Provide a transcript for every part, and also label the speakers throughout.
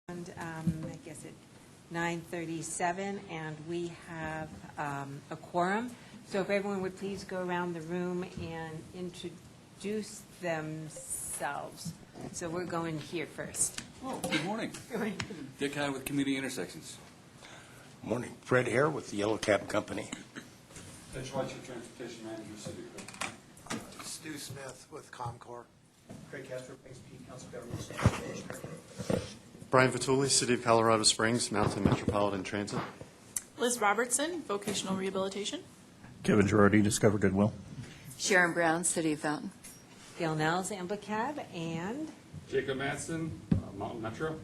Speaker 1: I guess at 9:37, and we have a quorum. So if everyone would please go around the room and introduce themselves. So we're going here first.
Speaker 2: Oh, good morning. Dick High with Community Intersections.
Speaker 3: Morning. Fred Hare with the Yellow Cab Company.
Speaker 2: Mitch White, your Transportation Manager, City Code.
Speaker 4: Stu Smith with Comcor.
Speaker 5: Craig Castro, XP Council Government.
Speaker 6: Brian Vituli, City of Colorado Springs, Mountain Metropolitan Transit.
Speaker 7: Liz Robertson, Vocational Rehabilitation.
Speaker 8: Kevin Girardi, Discover Goodwill.
Speaker 9: Sharon Brown, City of Fountain.
Speaker 1: Gail Nels, Ambach Cab, and
Speaker 2: Jacob Madsen, Mountain Metro.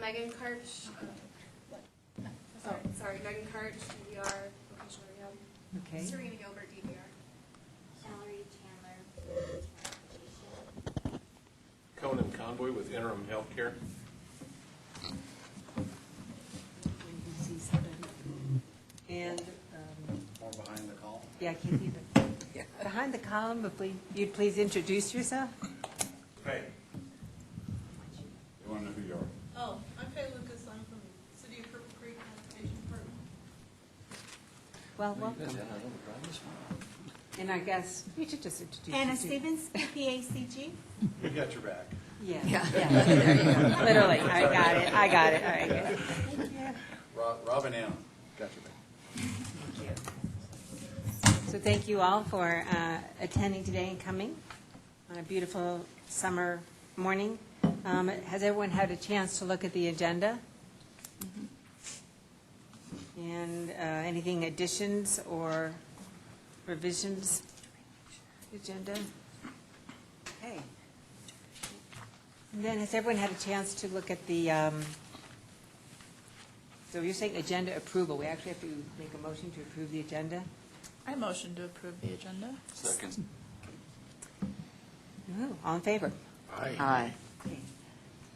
Speaker 10: Megan Karch. Megan Karch, DVR, Vocational Rehab.
Speaker 1: okay.
Speaker 10: Serena Gilbert, DVR.
Speaker 11: Valerie Chandler, transportation.
Speaker 4: Conan Convoy with Interim Healthcare.
Speaker 1: When he sees somebody. And,
Speaker 4: More behind the call.
Speaker 1: yeah, I can't even. Behind the column, if you'd please introduce yourself.
Speaker 4: Hey.
Speaker 2: You want to know who you are?
Speaker 7: Oh, I'm Faye Lucas. I'm from City of Cripple Creek Transportation Department.
Speaker 1: Well, welcome. And I guess you should just introduce
Speaker 11: Anna
Speaker 1: yourself.
Speaker 11: Stevens, PPACG.
Speaker 4: We got your back.
Speaker 1: Yeah,
Speaker 9: Yeah.
Speaker 1: yeah, there you go. Literally, I got it, all right, good.
Speaker 4: Robin Ann. Got your back.
Speaker 1: Thank you. So thank you all for attending today and coming on a beautiful summer morning. Has everyone had a chance to look at the agenda? And anything additions or revisions to the agenda? Okay. And then has everyone had a chance to look at the, so you're saying agenda approval. We actually have to make a motion to approve the agenda?
Speaker 7: I motion to approve the agenda.
Speaker 2: Second.
Speaker 1: Ooh, all in favor?
Speaker 9: Aye.
Speaker 1: Okay.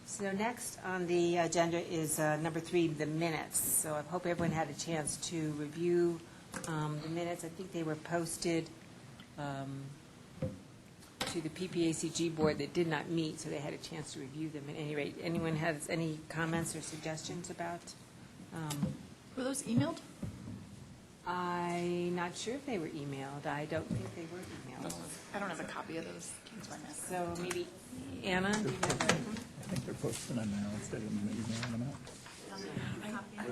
Speaker 1: So next on the agenda is number 3, the minutes. So I hope everyone had a chance to review the minutes. I think they were posted to the PPACG board that did not meet, so they had a chance to review them. At any rate, anyone has any comments or suggestions about?
Speaker 7: Were those emailed?
Speaker 1: I'm not sure if they were emailed. I don't think they were emailed.
Speaker 7: I don't have a copy of those. That's why I'm asking.
Speaker 1: So maybe, Anna, do you have
Speaker 8: I think they're posted on now instead of emailing them out.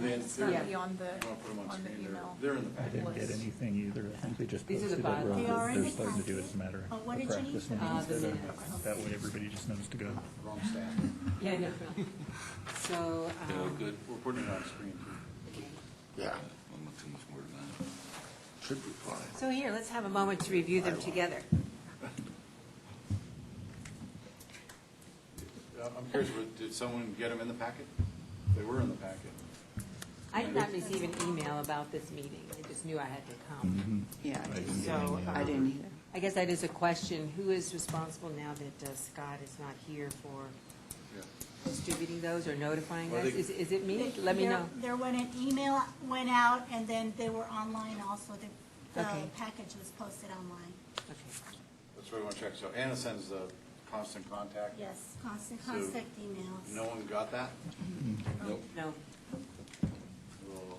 Speaker 7: It's not
Speaker 1: Yeah.
Speaker 7: beyond the,
Speaker 4: Want to put them on
Speaker 7: on the
Speaker 4: screen?
Speaker 7: email.
Speaker 4: They're in the
Speaker 8: I
Speaker 4: packet.
Speaker 8: didn't get anything either. I think they just
Speaker 1: These are the
Speaker 8: posted it.
Speaker 1: bylaws.
Speaker 11: They are in
Speaker 8: They're
Speaker 11: the
Speaker 8: starting to do it as a matter
Speaker 11: Oh, what
Speaker 8: of
Speaker 11: did you need?
Speaker 8: practice now
Speaker 1: the
Speaker 8: instead of,
Speaker 1: minutes.
Speaker 8: that way everybody just knows to go.
Speaker 4: Wrong staff.
Speaker 1: Yeah, no. So,
Speaker 2: Good.
Speaker 4: We're putting it on screen too.
Speaker 3: Yeah,
Speaker 2: I'm not too much more than that.
Speaker 3: should be fine.
Speaker 1: so here, let's have a moment to review them together.
Speaker 4: I'm curious, did someone get them in the packet? They were in the packet.
Speaker 1: I did not receive an email about this meeting. I just knew I had to come.
Speaker 9: Yeah,
Speaker 8: I didn't get
Speaker 1: So,
Speaker 8: any,
Speaker 9: I didn't either.
Speaker 1: I guess that is a question. Who is responsible now that Scott is not here for
Speaker 4: Yeah.
Speaker 1: distributing those or notifying
Speaker 4: Well,
Speaker 1: us?
Speaker 4: they-
Speaker 1: Is it me? Let me know.
Speaker 11: There went an email went out, and then they were online also. The
Speaker 1: Okay.
Speaker 11: package was posted online.
Speaker 1: Okay.
Speaker 4: That's what we want to check. So Anna sends the constant contact.
Speaker 11: Yes, constant
Speaker 4: So-
Speaker 11: contact emails.
Speaker 4: No one got that?
Speaker 2: Nope.
Speaker 1: No.
Speaker 4: Well,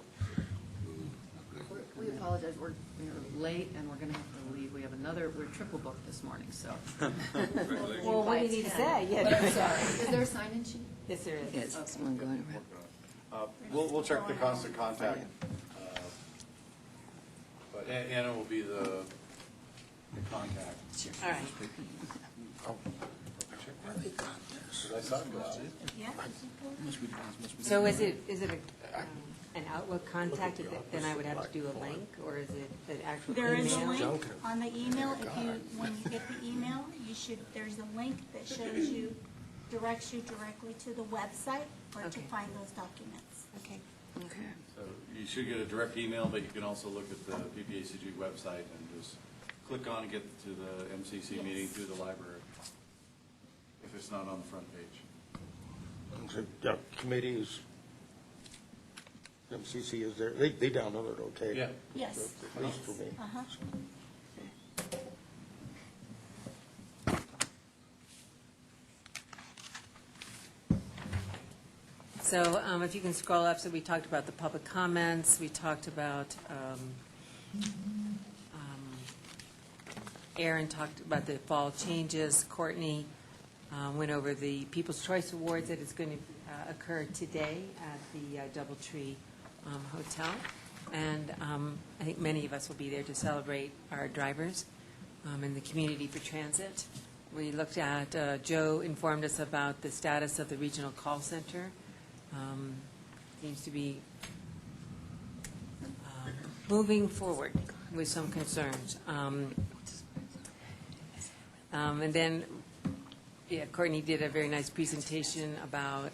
Speaker 9: We apologize, we're late and we're going to have to leave. We have we're triple booked this morning, so.
Speaker 1: Well, what do you need to say? Yeah.
Speaker 9: Sorry. Is there a sign-in sheet?
Speaker 1: Yes, there is.
Speaker 9: Yes, someone going around.
Speaker 4: We'll check the constant contact. But Anna will be the contact.
Speaker 1: All right.
Speaker 4: Because I saw it go out.
Speaker 11: Yeah.
Speaker 1: So is it an Outlook contact, then I would have to do a link, or is it an actual email?
Speaker 11: There is a link on the email. When you get the email, there's a link that shows you, directs you directly to the website or to
Speaker 1: Okay.
Speaker 11: find those documents.
Speaker 1: Okay.
Speaker 9: Okay.
Speaker 4: So you should get a direct email, but you can also look at the PPACG website and just click on and get to the MCC meeting through the library, if it's not on the front page.
Speaker 3: So, yeah, committees, MCC is there, they download it okay?
Speaker 4: Yeah.
Speaker 11: Yes.
Speaker 3: At least for me.
Speaker 11: Uh-huh.
Speaker 1: So if you can scroll up, so we talked about the public comments, we talked about, Aaron talked about the fall changes, Courtney went over the People's Choice Awards that is going to occur today at the DoubleTree Hotel. And I think many of us will be there to celebrate our drivers and the community for transit. We looked at, Joe informed us about the status of the regional call center. Seems to be moving forward with some concerns. And then, yeah, Courtney did a very nice presentation about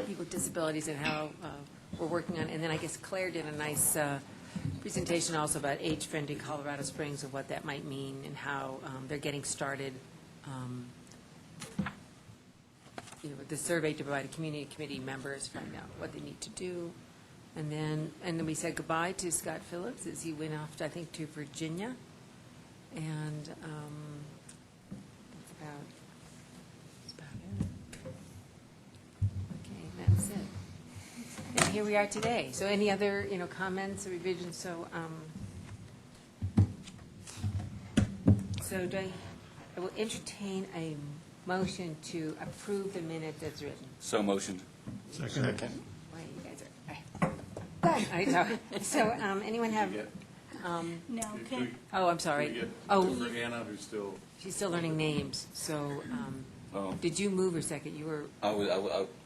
Speaker 1: people with disabilities and how we're working on, and then I guess Claire did a nice presentation also about age-friendly Colorado Springs and what that might mean and how they're getting started. With the survey to provide community committee members, find out what they need to do. And then we said goodbye to Scott Phillips as he went off, I think, to Virginia. And that's about it. Okay, that's it. And here we are today. So any other, comments or revisions? So, I will entertain a motion to approve the minute that's written.
Speaker 2: So motioned.
Speaker 3: Second.
Speaker 1: Why you guys are, I know. So, anyone have,
Speaker 11: No, can,
Speaker 1: oh, I'm sorry.
Speaker 4: For
Speaker 1: Oh,
Speaker 4: Anna, who's still,
Speaker 1: she's still learning names. So,
Speaker 2: Oh,
Speaker 1: did you move or second? You were,
Speaker 2: I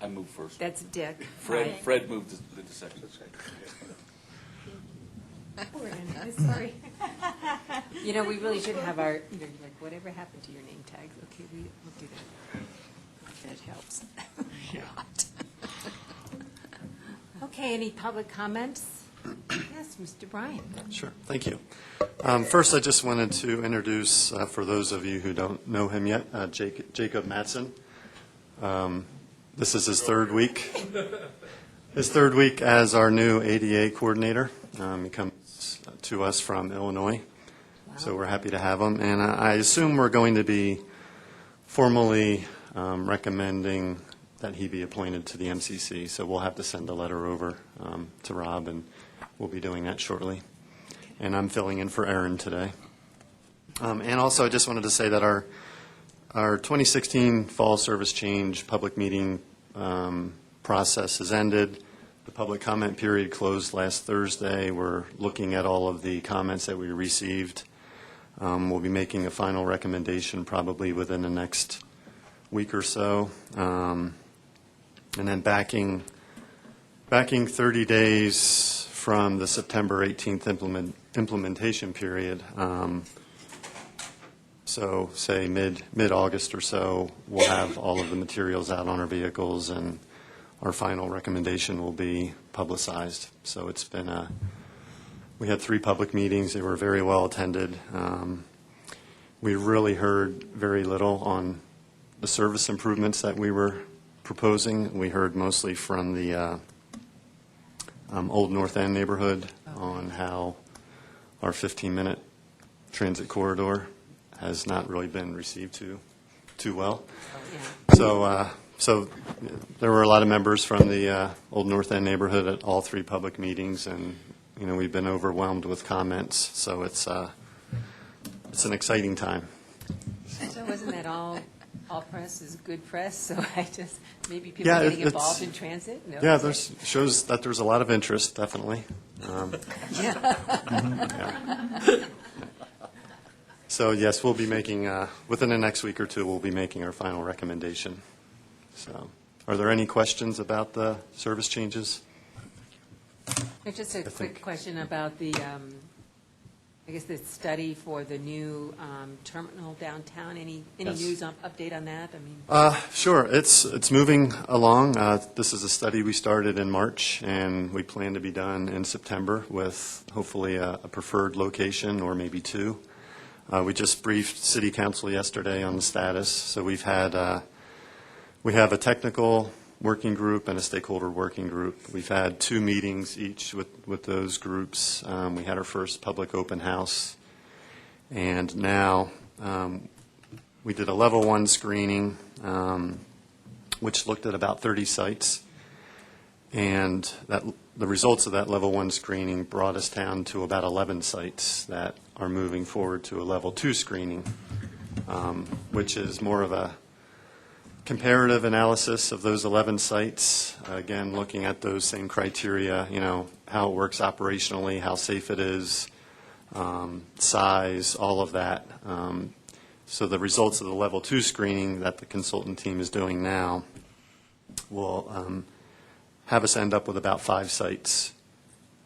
Speaker 2: moved first.
Speaker 1: that's Dick.
Speaker 2: Fred moved the second.
Speaker 1: Sorry. We really should have our, like, whatever happened to your name tags? Okay, we'll do that. That helps. Okay, any public comments? Yes, Mr. Bryan.
Speaker 6: Sure, thank you. First, I just wanted to introduce, for those of you who don't know him yet, Jacob Matson. This is his third week. His third week as our new ADA coordinator. He comes to us from Illinois, so we're happy to have him. And I assume we're going to be formally recommending that he be appointed to the MCC. So we'll have to send a letter over to Rob, and we'll be doing that shortly. And I'm filling in for Aaron today. And also, I just wanted to say that our 2016 fall service change public meeting process has ended. The public comment period closed last Thursday. We're looking at all of the comments that we received. We'll be making a final recommendation probably within the next week or so. And then backing 30 days from the September 18th implementation period. So say mid-August or so, we'll have all of the materials out on our vehicles, and our final recommendation will be publicized. So it's been we had 3 public meetings. They were very well attended. We really heard very little on the service improvements that we were proposing. We heard mostly from the Old North End neighborhood on how our 15-minute transit corridor has not really been received too well. So there were a lot of members from the Old North End neighborhood at all 3 public meetings, and we've been overwhelmed with comments. So it's an exciting time.
Speaker 1: So wasn't that all press is good press? So maybe people
Speaker 6: Yeah,
Speaker 1: getting
Speaker 6: it's-
Speaker 1: involved in transit? No?
Speaker 6: Yeah, shows that there's a lot of interest, definitely. Yeah. So yes, we'll be making, within the next week or 2, we'll be making our final recommendation. So are there any questions about the service changes?
Speaker 1: Just a quick question about the, I guess, the study for the new terminal downtown. Any
Speaker 6: Yes.
Speaker 1: news, update on that?
Speaker 6: Sure. It's moving along. This is a study we started in March, and we plan to be done in September with hopefully a preferred location or maybe 2. We just briefed City Council yesterday on the status. So we have a technical working group and a stakeholder working group. We've had 2 meetings each with those groups. We had our first public open house, and now we did a level 1 screening which looked at about 30 sites. And the results of that level 1 screening brought us down to about 11 sites that are moving forward to a level 2 screening, which is more of a comparative analysis of those 11 sites. Again, looking at those same criteria, how it works operationally, how safe it is, size, all of that. So the results of the level 2 screening that the consultant team is doing now will have us end up with about 5 sites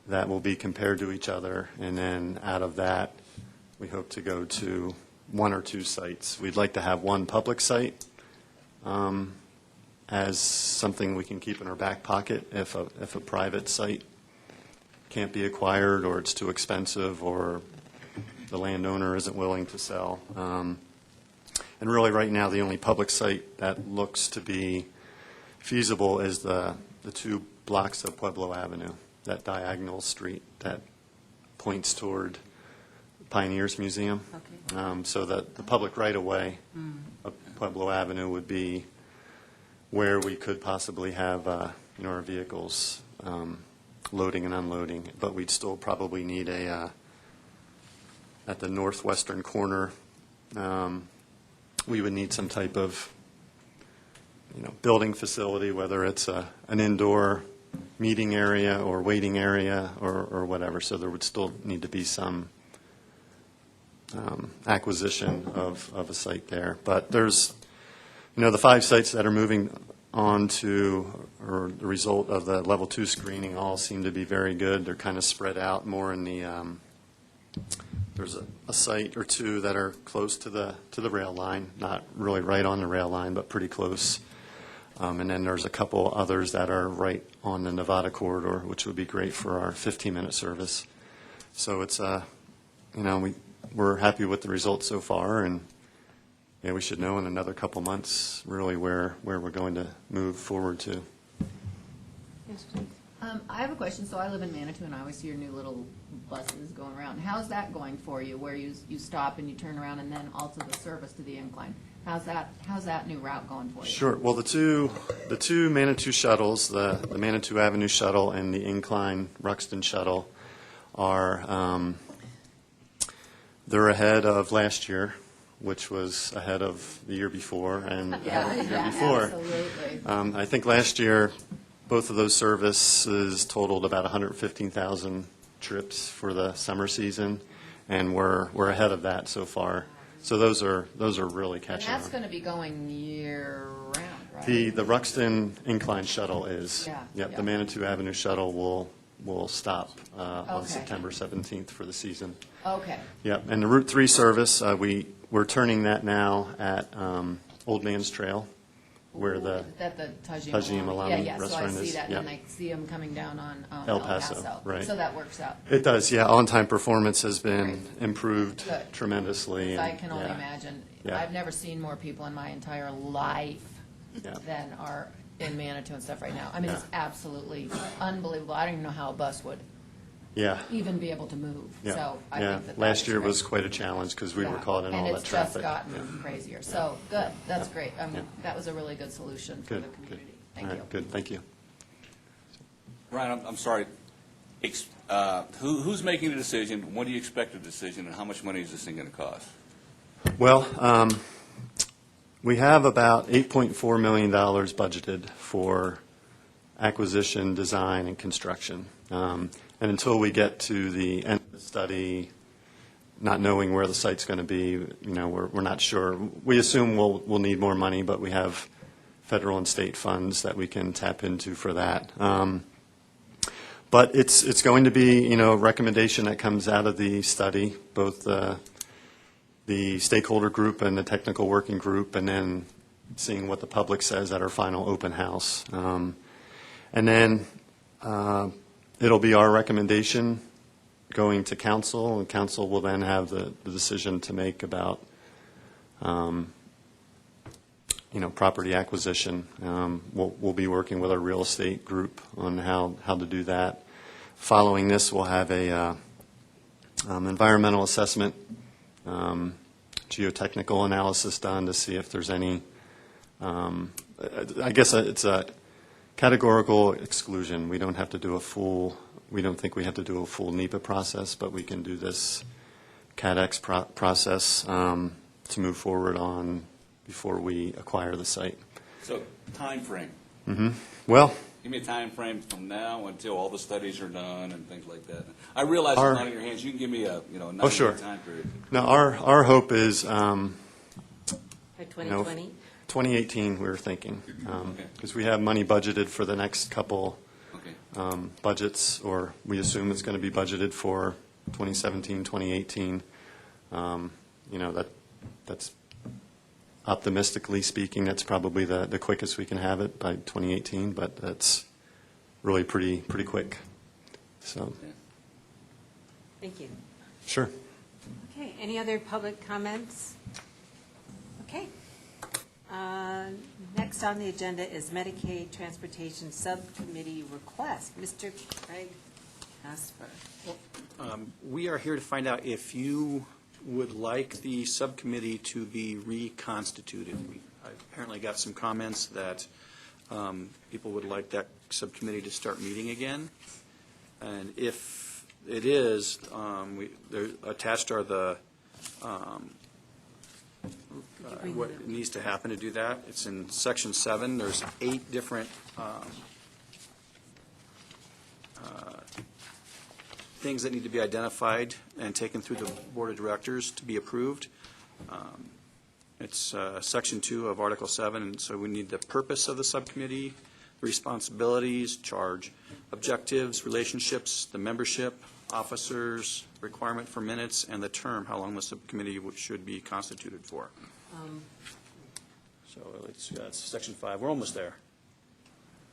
Speaker 6: that will be compared to each other, and then out of that, we hope to go to 1 or 2 sites. We'd like to have 1 public site as something we can keep in our back pocket if a private site can't be acquired, or it's too expensive, or the landowner isn't willing to sell. And really, right now, the only public site that looks to be feasible is the 2 blocks of Pueblo Avenue, that diagonal street that points toward Pioneers Museum.
Speaker 1: Okay.
Speaker 6: So that the public right-of-way of Pueblo Avenue would be where we could possibly have our vehicles loading and unloading, but we'd still probably need at the northwestern corner, we would need some type of building facility, whether it's an indoor meeting area or waiting area or whatever. So there would still need to be some acquisition of a site there. But there's, the 5 sites that are moving on to, or the result of the level 2 screening, all seem to be very good. They're kind of spread out more in the, there's a site or 2 that are close to the rail line, not really right on the rail line, but pretty close. And then there's a couple others that are right on the Nevada corridor, which would be great for our 15-minute service. So it's, we're happy with the results so far, and we should know in another couple months really where we're going to move forward to.
Speaker 1: Yes, please.
Speaker 9: I have a question. So I live in Manitou, and I always see your new little buses going around. How's that going for you, where you stop and you turn around, and then also the service to the incline? How's that new route going for you?
Speaker 6: Sure. Well, the two Manitou shuttles, the Manitou Avenue shuttle and the incline Ruxton shuttle, are they're ahead of last year, which was ahead of the year before and the year before.
Speaker 9: Absolutely.
Speaker 6: I think last year, both of those services totaled about 115,000 trips for the summer season, and we're ahead of that so far. So those are really catching on.
Speaker 9: And that's going to be going year round, right?
Speaker 6: The Ruxton incline shuttle is.
Speaker 9: Yeah,
Speaker 6: Yep.
Speaker 9: yeah.
Speaker 6: The Manitou Avenue shuttle will stop on
Speaker 9: Okay.
Speaker 6: September 17th for the season.
Speaker 9: Okay.
Speaker 6: Yep. And the Route 3 service, we're turning that now at Old Man's Trail, where the
Speaker 9: That the Tajim
Speaker 6: Alani
Speaker 9: yeah,
Speaker 6: restaurant
Speaker 9: so I see
Speaker 6: is,
Speaker 9: that,
Speaker 6: yeah.
Speaker 9: and I see them coming down on
Speaker 6: El Paso, right.
Speaker 9: So that works out.
Speaker 6: It does, yeah. On-time performance has been
Speaker 9: Great.
Speaker 6: improved
Speaker 9: Good.
Speaker 6: tremendously.
Speaker 9: I
Speaker 6: and,
Speaker 9: can only
Speaker 6: yeah.
Speaker 9: imagine.
Speaker 6: Yeah.
Speaker 9: I've never seen more people in my entire life
Speaker 6: Yeah.
Speaker 9: than are in Manitou and stuff right now. I mean,
Speaker 6: Yeah.
Speaker 9: it's absolutely unbelievable. I don't even know how a bus would
Speaker 6: Yeah.
Speaker 9: even be able to move.
Speaker 6: Yeah.
Speaker 9: So I
Speaker 6: Yeah.
Speaker 9: think that
Speaker 6: Last
Speaker 9: is
Speaker 6: year
Speaker 9: great.
Speaker 6: was quite a challenge because we were
Speaker 9: Yeah.
Speaker 6: caught in all that
Speaker 9: And it's
Speaker 6: traffic.
Speaker 9: just gotten
Speaker 6: Yeah.
Speaker 9: crazier. So, good, that's
Speaker 6: Yeah.
Speaker 9: great. I mean,
Speaker 6: Yeah.
Speaker 9: that was a really good solution for
Speaker 6: Good,
Speaker 9: the
Speaker 6: good.
Speaker 9: community.
Speaker 6: All
Speaker 9: Thank
Speaker 6: right,
Speaker 9: you.
Speaker 6: good, thank you.
Speaker 12: Ryan, I'm sorry. Who's making the decision? When do you expect a decision, and how much money is this thing going to cost?
Speaker 6: Well, we have about $8.4 million budgeted for acquisition, design, and construction. And until we get to the end of the study, not knowing where the site's going to be, we're not sure. We assume we'll need more money, but we have federal and state funds that we can tap into for that. But it's going to be, a recommendation that comes out of the study, both the stakeholder group and the technical working group, and then seeing what the public says at our final open house. And then it'll be our recommendation going to council, and council will then have the decision to make about property acquisition. We'll be working with our real estate group on how to do that. Following this, we'll have a environmental assessment, geotechnical analysis done to see if there's any I guess it's a categorical exclusion. We don't have to do a full, we don't think we have to do a full NEPA process, but we can do this CADX process to move forward on before we acquire the site.
Speaker 12: So, timeframe.
Speaker 6: Well,
Speaker 12: Give me a time frame from now until all the studies are done and things like that. I realize
Speaker 6: Our-
Speaker 12: it's not in your hands. You can give me a,
Speaker 6: Oh, sure.
Speaker 12: 90-day time period.
Speaker 6: now our hope is
Speaker 1: For 2020?
Speaker 6: 2018, we were thinking,
Speaker 12: Okay.
Speaker 6: because we have money budgeted for the next couple
Speaker 12: Okay.
Speaker 6: budgets, or we assume it's going to be budgeted for 2017, 2018. That's optimistically speaking, that's probably the quickest we can have it by 2018, but that's really pretty quick. So,
Speaker 1: Thank you.
Speaker 6: sure.
Speaker 1: Okay, any other public comments? Okay. Next on the agenda is Medicaid Transportation Subcommittee request. Mr. Craig Casper.
Speaker 5: We are here to find out if you would like the subcommittee to be reconstituted. I apparently got some comments that people would like that subcommittee to start meeting again. And if it is, there attached are the what needs to happen to do that. It's in Section 7. There's 8 different things that need to be identified and taken through the Board of Directors to be approved. It's Section 2 of Article 7, and so we need the purpose of the subcommittee, the responsibilities, charge, objectives, relationships, the membership, officers, requirement for minutes, and the term, how long the subcommittee should be constituted for. So it's Section 5. We're almost there.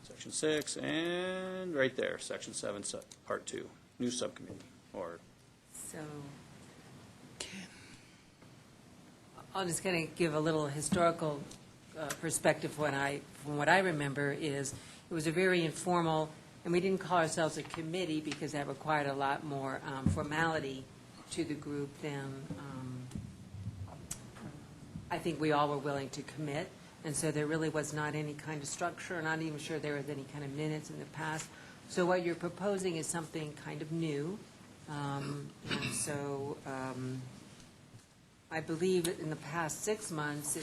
Speaker 5: Section 6, and right there, Section 7, Part 2, new subcommittee, or
Speaker 1: So I'm just going to give a little historical perspective. From what I remember is it was a very informal, and we didn't call ourselves a committee because that required a lot more formality to the group than I think we all were willing to commit. And so there really was not any kind of structure. I'm not even sure there was any kind of minutes in the past. So what you're proposing is something kind of new. And so I believe in the past 6 months,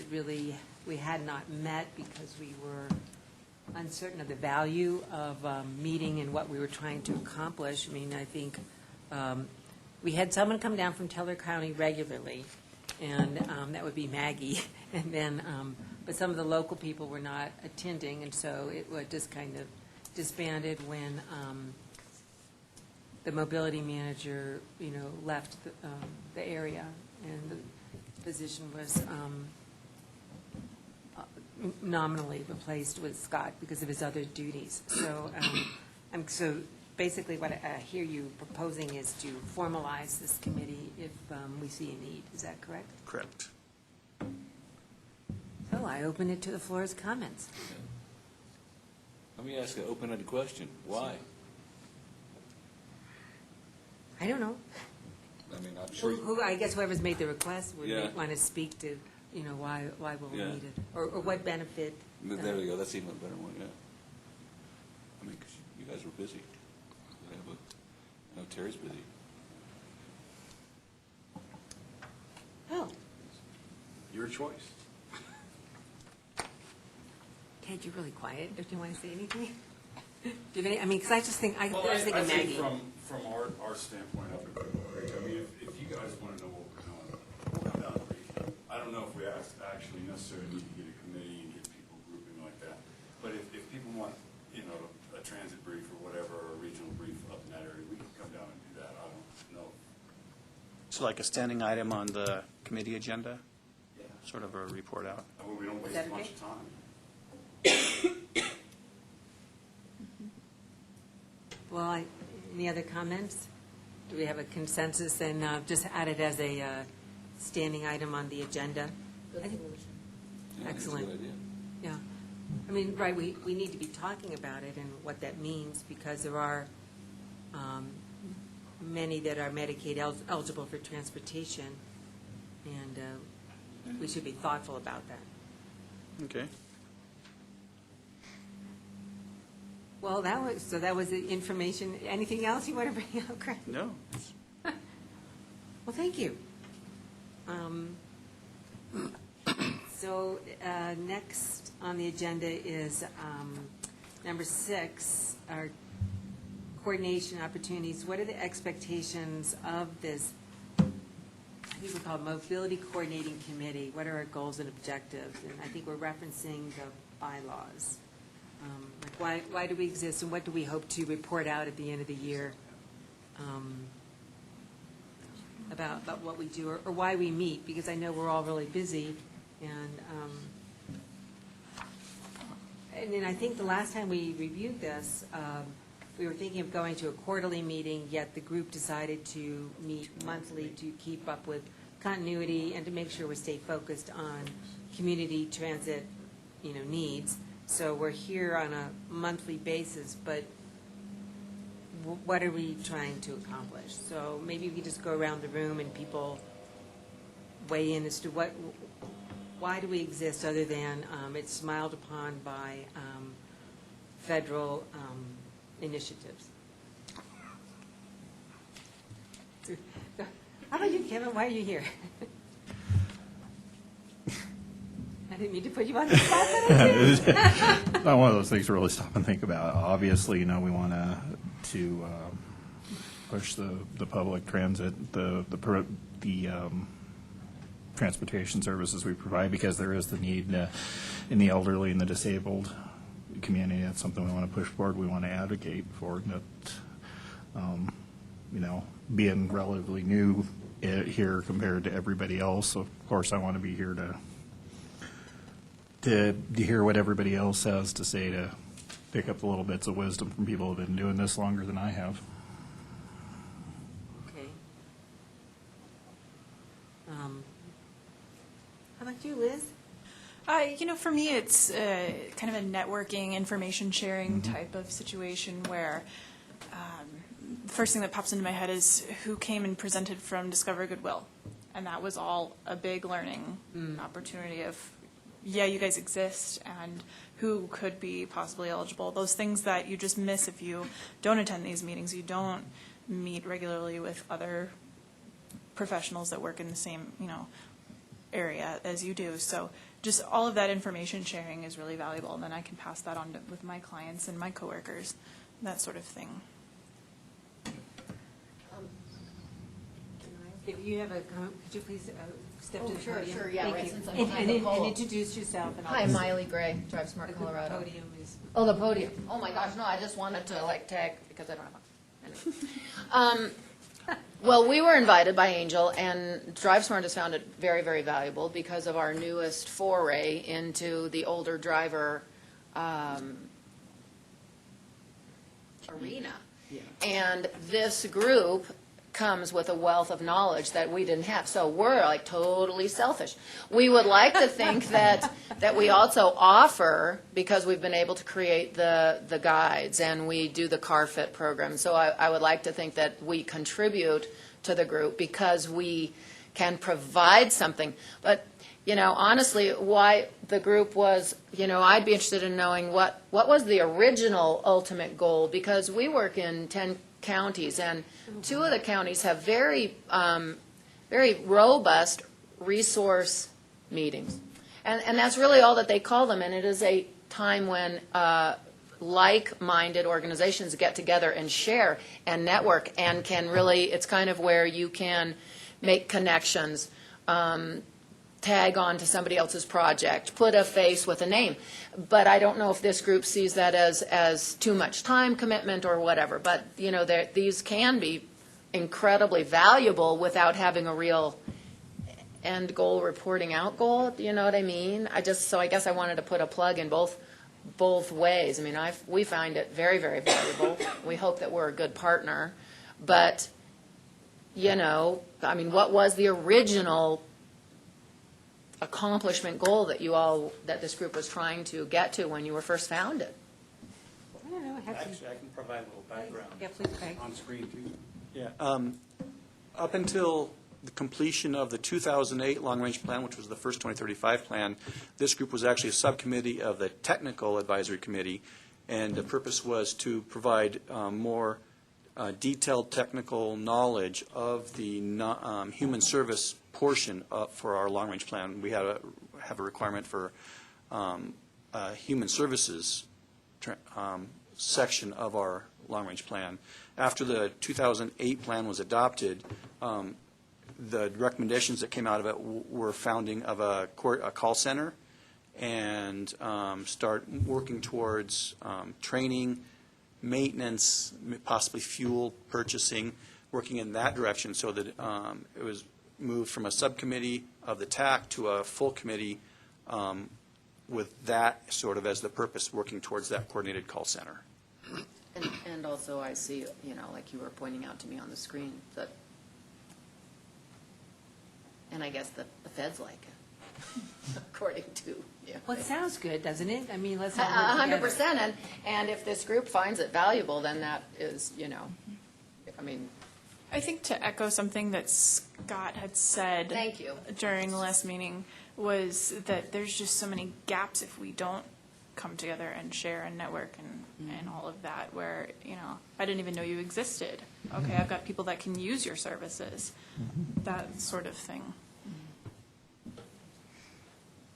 Speaker 1: we had not met because we were uncertain of the value of meeting and what we were trying to accomplish. I mean, I think we had someone come down from Teller County regularly, and that would be Maggie. And then, but some of the local people were not attending, and so it was just kind of disbanded when the mobility manager, left the area, and the position was nominally replaced with Scott because of his other duties. So, so basically what I hear you proposing is to formalize this committee if we see a need. Is that correct?
Speaker 5: correct.
Speaker 1: So I open it to the floor's comments.
Speaker 12: Let me ask an open-ended question. Why?
Speaker 1: I don't know.
Speaker 12: I mean, I'm sure.
Speaker 1: I guess whoever's made the request would
Speaker 12: Yeah.
Speaker 1: want to speak to, why we'll
Speaker 12: Yeah.
Speaker 1: need it, or what benefit.
Speaker 12: There we go. That's even a better one, yeah. I mean, 'cause you guys were busy. Yeah, but I know Terry's busy.
Speaker 1: Oh,
Speaker 4: Your choice.
Speaker 1: Ted, you're really quiet. Don't you want to say anything? Do you have any, because I just think, I
Speaker 2: Well,
Speaker 1: was thinking
Speaker 2: I think
Speaker 1: Maggie.
Speaker 2: from our standpoint up at Cripple Creek, I mean, if you guys want to know what we're doing, we'll come down and brief you. I don't know if we actually necessarily need to get a committee and get people grouping like that. But if people want, a transit brief or whatever, or a regional brief up in that area, we can come down and do that. I don't know.
Speaker 5: So like a standing item on the committee agenda,
Speaker 2: Yeah.
Speaker 5: sort of a report out.
Speaker 2: That way we don't waste
Speaker 1: that
Speaker 2: a bunch
Speaker 1: okay?
Speaker 2: of time.
Speaker 1: Well, any other comments? Do we have a consensus and just add it as a standing item on the agenda?
Speaker 12: Yeah, I think it's a
Speaker 1: Excellent.
Speaker 12: good idea.
Speaker 1: Yeah. I mean, right, we need to be talking about it and what that means, because there are many that are Medicaid eligible for transportation, and we should be thoughtful about that.
Speaker 5: Okay.
Speaker 1: Well, that was the information. Anything else you want to bring up, Craig?
Speaker 5: No.
Speaker 1: Well, thank you. So next on the agenda is number 6, our coordination opportunities. What are the expectations of this, I think we call it Mobility Coordinating Committee? What are our goals and objectives? And I think we're referencing the bylaws. Like why do we exist, and what do we hope to report out at the end of the year about what we do, or why we meet, because I know we're all really busy. And then I think the last time we reviewed this, we were thinking of going to a quarterly meeting, yet the group decided to meet monthly to keep up with continuity and to make sure we stay focused on community transit, needs. So we're here on a monthly basis, but what are we trying to accomplish? So maybe we could just go around the room and people weigh in as to why do we exist other than it's smiled upon by federal initiatives. How about you, Kevin? Why are you here? I didn't mean to put you on the spot.
Speaker 8: It's not one of those things to really stop and think about. Obviously, we want to push the public transit, the transportation services we provide, because there is the need in the elderly and the disabled community. That's something we want to push forward. We want to advocate for that. Being relatively new here compared to everybody else, of course, I want to be here to hear what everybody else has to say, to pick up the little bits of wisdom from people who have been doing this longer than I have.
Speaker 1: Okay. How about you, Liz?
Speaker 13: For me, it's kind of a networking, information sharing type of situation where the first thing that pops into my head is who came and presented from Discover Goodwill. And that was all a big learning opportunity of, you guys exist, and who could be possibly eligible. Those things that you just miss if you don't attend these meetings. You don't meet regularly with other professionals that work in the same, area as you do. So just all of that information sharing is really valuable, and then I can pass that on with my clients and my coworkers, that sort of thing.
Speaker 1: If you have a comment, could you please step to the podium?
Speaker 9: Sure, yeah,
Speaker 1: Thank
Speaker 9: right,
Speaker 1: you.
Speaker 9: since I'm
Speaker 1: And
Speaker 9: behind the pole.
Speaker 1: introduce yourself. And
Speaker 9: Hi, Miley Gray, Drive Smart,
Speaker 1: The
Speaker 9: Colorado.
Speaker 1: podium is.
Speaker 9: Oh, the podium. Oh, my gosh, no, I just wanted to, tag, because I don't have a... Well, we were invited by Angel, and Drive Smart has found it very, very valuable because of our newest foray into the older driver arena.
Speaker 5: Yeah.
Speaker 9: And this group comes with a wealth of knowledge that we didn't have. So we're totally selfish. We would like to think that we also offer, because we've been able to create the guides and we do the car fit program. So I would like to think that we contribute to the group because we can provide something. But honestly, why the group was, I'd be interested in knowing what was the original ultimate goal, because we work in 10 counties, and 2 of the counties have very, very robust resource meetings. And that's really all that they call them, and it is a time when like-minded organizations get together and share and network and can really, it's kind of where you can make connections, tag on to somebody else's project, put a face with a name. But I don't know if this group sees that as too much time commitment or whatever. But, these can be incredibly valuable without having a real end goal, reporting out goal. You know what I mean? I guess I wanted to put a plug in both ways. I mean, we find it very, very valuable. We hope that we're a good partner. But, what was the original accomplishment goal that this group was trying to get to when you were first founded?
Speaker 1: I don't know.
Speaker 5: Actually, I can provide a little background.
Speaker 1: Yeah, please, Craig.
Speaker 5: On screen, too. Yeah. Up until the completion of the 2008 long-range plan, which was the first 2035 plan, this group was actually a subcommittee of the technical advisory committee, And the purpose was to provide more detailed technical knowledge of the human service portion for our long-range plan. We have a requirement for human services section of our long-range plan. After the 2008 plan was adopted, the recommendations that came out of it were founding of a call center and start working towards training, maintenance, possibly fuel purchasing, working in that direction so that it was moved from a subcommittee of the TAC to a full committee with that sort of as the purpose, working towards that coordinated call center.
Speaker 9: And also I see, like you were pointing out to me on the screen, that, and I guess the feds like it, according to,
Speaker 1: Well, it sounds good, doesn't it? I mean, let's all work together.
Speaker 9: 100%, and if this group finds it valuable, then that is, I mean.
Speaker 13: I think to echo something that Scott had said.
Speaker 9: Thank you.
Speaker 13: During the last meeting was that there's just so many gaps if we don't come together and share and network and all of that, where, I didn't even know you existed. Okay, I've got people that can use your services, that sort of thing.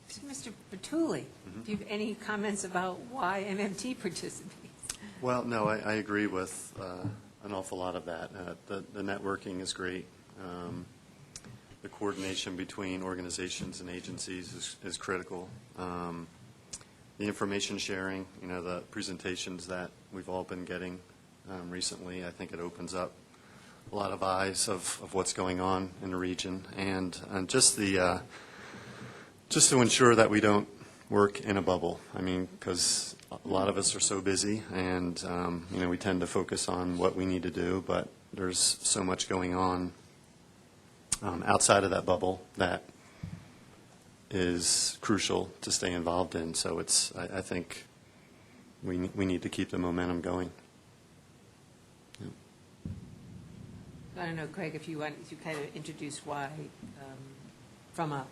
Speaker 1: So, Mr. Bertulli, do you have any comments about why MMT participates?
Speaker 6: Well, no, I agree with an awful lot of that. The networking is great. The coordination between organizations and agencies is critical. The information sharing, the presentations that we've all been getting recently, I think it opens up a lot of eyes of what's going on in the region, and just to ensure that we don't work in a bubble. I mean, because a lot of us are so busy, and we tend to focus on what we need to do, but there's so much going on outside of that bubble that is crucial to stay involved in. So I think we need to keep the momentum going.
Speaker 1: I don't know, Craig, if you want to kind of introduce why, from a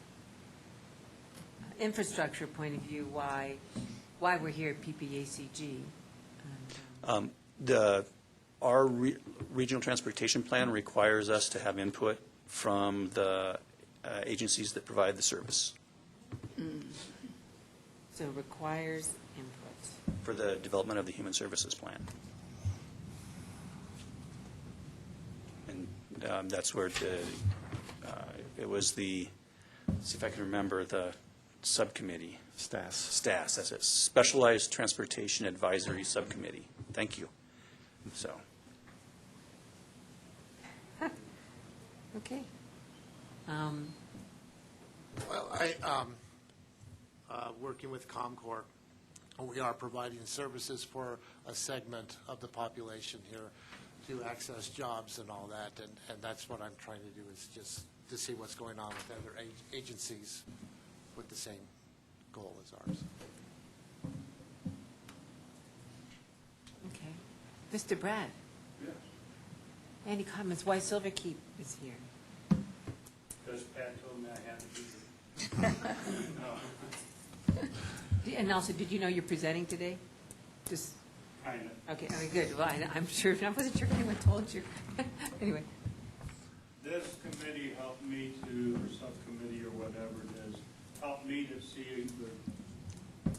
Speaker 1: infrastructure point of view, why we're here at PPACG.
Speaker 5: Our regional transportation plan requires us to have input from the agencies that provide the service
Speaker 1: So it requires input.
Speaker 5: for the development of the human services plan. And that's where it was let's see if I can remember the subcommittee.
Speaker 6: STAS,
Speaker 5: that's it. Specialized Transportation Advisory Subcommittee. Thank you. So.
Speaker 1: Okay.
Speaker 14: Well, working with ComCorp, we are providing services for a segment of the population here to access jobs and all that, and that's what I'm trying to do, is just to see what's going on with other agencies with the same goal as ours.
Speaker 1: Okay. Mr. Brad?
Speaker 2: Yes.
Speaker 1: Any comments why Silverkeep is here?
Speaker 2: Because Pat told me I had to be here.
Speaker 1: And also, did you know you're presenting today? Just,
Speaker 2: Kind of.
Speaker 1: okay, good. Well, I'm sure, I wasn't sure if anyone told you. Anyway.
Speaker 15: This committee helped me to, or subcommittee or whatever it is, helped me to see the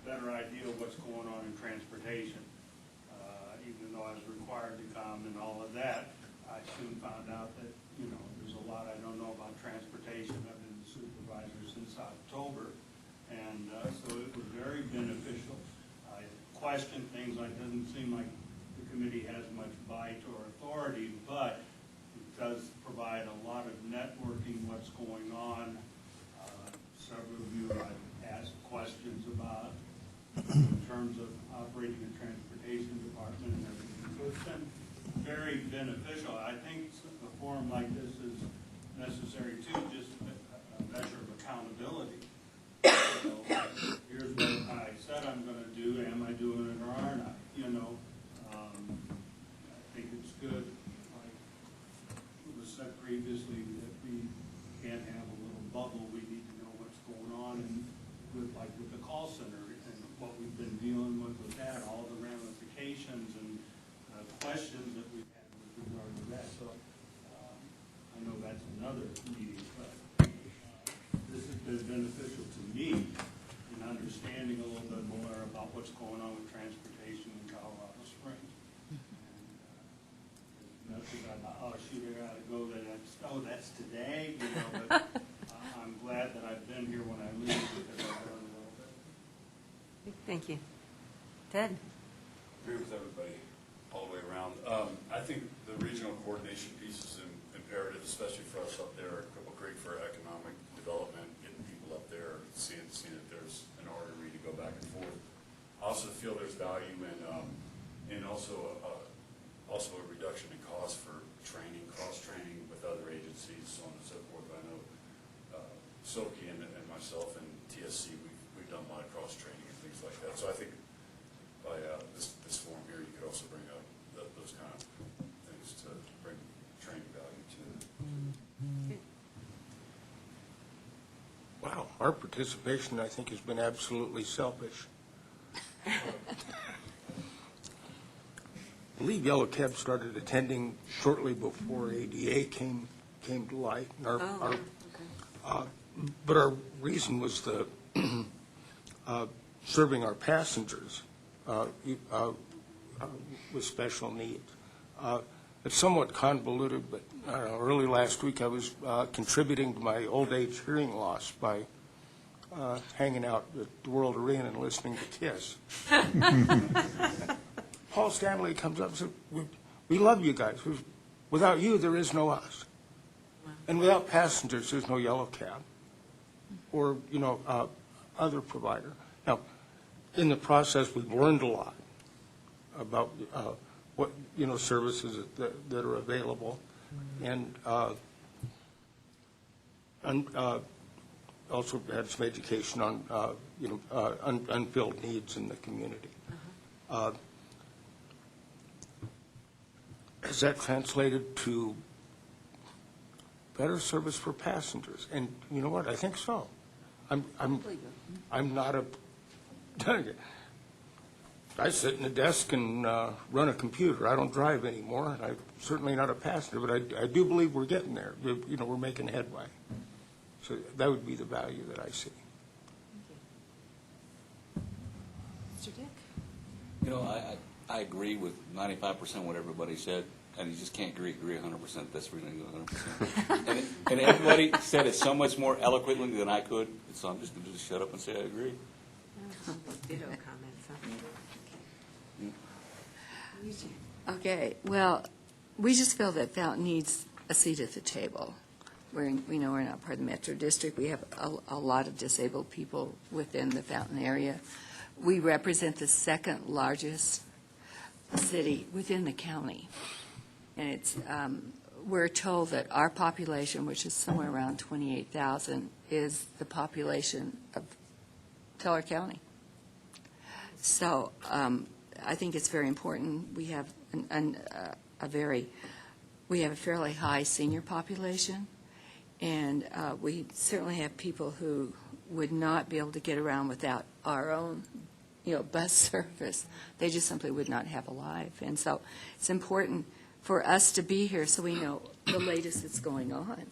Speaker 15: better idea of what's going on in transportation. Even though I was required to come and all of that, I soon found out that, there's a lot I don't know about transportation. I've been the supervisor since October, and so it was very beneficial. I questioned things like, it doesn't seem like the committee has much bite or authority, but it does provide a lot of networking, what's going on. Several of you I've asked questions about in terms of operating a transportation department and everything. So it's been very beneficial. I think a forum like this is necessary too, just a measure of accountability. So, here's what I said I'm going to do. Am I doing it or aren't I? I think it's good, like it was said previously, that we can't have a little bubble. We need to know what's going on, and with the call center and what we've been dealing with that, all questions that we've had with regard to that. So I know that's another meeting, but this has been beneficial to me in understanding a little bit more about what's going on with transportation in Colorado Springs. And because oh, shoot, I gotta go there. That's today, you know, but I'm glad that I've been here when I leave because I've learned a little bit.
Speaker 1: Thank you. Ted?
Speaker 2: Agree with everybody all the way around. I think the regional coordination piece is imperative, especially for us up there at Cripple Creek for economic development, getting people up there, seeing that there's an artery to go back and forth. I also feel there's value in also a reduction in cost for training, cross-training with other agencies, so on and so forth. I know Soki and myself and TSC, we've done a lot of cross-training and things like that. So I think by this forum here, you could also bring up those kind of things to bring training value to it.
Speaker 3: Wow, our participation, I think, has been absolutely selfish. I believe Yellow Cab started attending shortly before ADA came to light. And but our reason was the serving our passengers with special needs. It's somewhat convoluted, but early last week I was contributing to my old age hearing loss by hanging out at the World Arena and listening to KISS. Paul Stanley comes up and says, we love you guys. Without you, there is no us. And without passengers, there's no Yellow Cab or, other provider. Now, in the process, we've learned a lot about what, services that are available, and also had some education on, unfilled needs in the community. Has that translated to better service for passengers? And you know what? I think so. I'm not a. I sit in a desk and run a computer. I don't drive anymore. I'm certainly not a passenger, but I do believe we're getting there. We're making headway. So that would be the value that I see.
Speaker 1: Mr. Dick?
Speaker 12: I agree with 95% what everybody said, and you just can't agree 100%. That's really 100%. and everybody said it so much more eloquently than I could, so I'm just going to just shut up and say I agree.
Speaker 1: Ditto comments, huh?
Speaker 16: Okay, well, we just feel that Fountain needs a seat at the table. We know we're not part of the Metro District. We have a lot of disabled people within the Fountain area. We represent the second largest city within the county. And it's we're told that our population, which is somewhere around 28,000, is the population of Teller County. So I think it's very important. We have a fairly high senior population, and we certainly have people who would not be able to get around without our own, bus service. They just simply would not have a life. And so it's important for us to be here so we know the latest that's going on.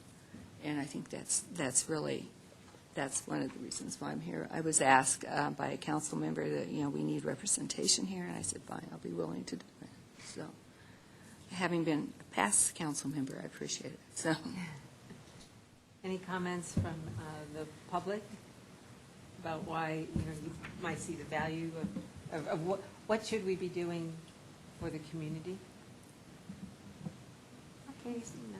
Speaker 16: And I think that's one of the reasons why I'm here. I was asked by a council member that, we need representation here, and I said, fine, I'll be willing to do it. So having been a past council member, I appreciate it. So,
Speaker 1: Any comments from the public about why, you might see the value of what should we be doing for the community? Okay, so no.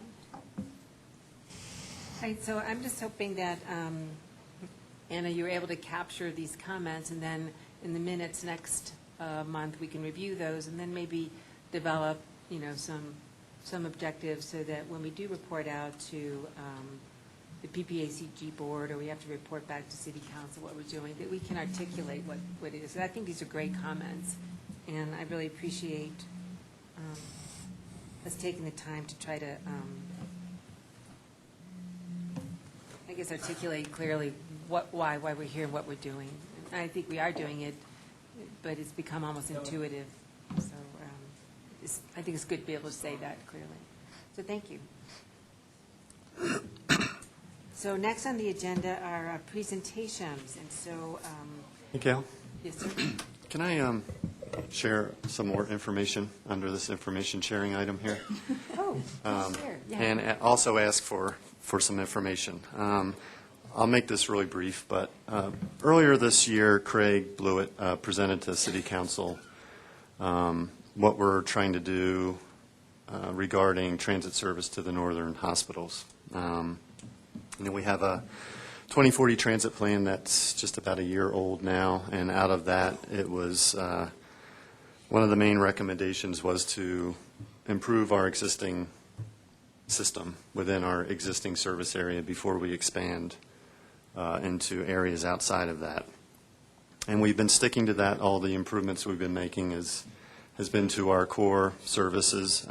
Speaker 1: All right, so I'm just hoping that, Anna, you were able to capture these comments, and then in the minutes next month, we can review those, and then maybe develop, some objectives so that when we do report out to the PPACG board, or we have to report back to City Council what we're doing, that we can articulate what it is. And I think these are great comments, and I really appreciate us taking the time to try to, articulate clearly why we're here and what we're doing. And I think we are doing it, but it's become almost intuitive. So I think it's good to be able to say that clearly. So thank you. So next on the agenda are presentations, and so,
Speaker 6: Hey, Gail,
Speaker 1: yes, sir.
Speaker 6: can I share some more information under this information sharing item here?
Speaker 1: Oh, sure, yeah.
Speaker 6: And also ask for some information. I'll make this really brief, but earlier this year, Craig Blewett presented to City Council what we're trying to do regarding transit service to the northern hospitals. We have a 2040 transit plan that's just about a year old now, and out of that, it was one of the main recommendations was to improve our existing system within our existing service area before we expand into areas outside of that. And we've been sticking to that. All the improvements we've been making has been to our core services.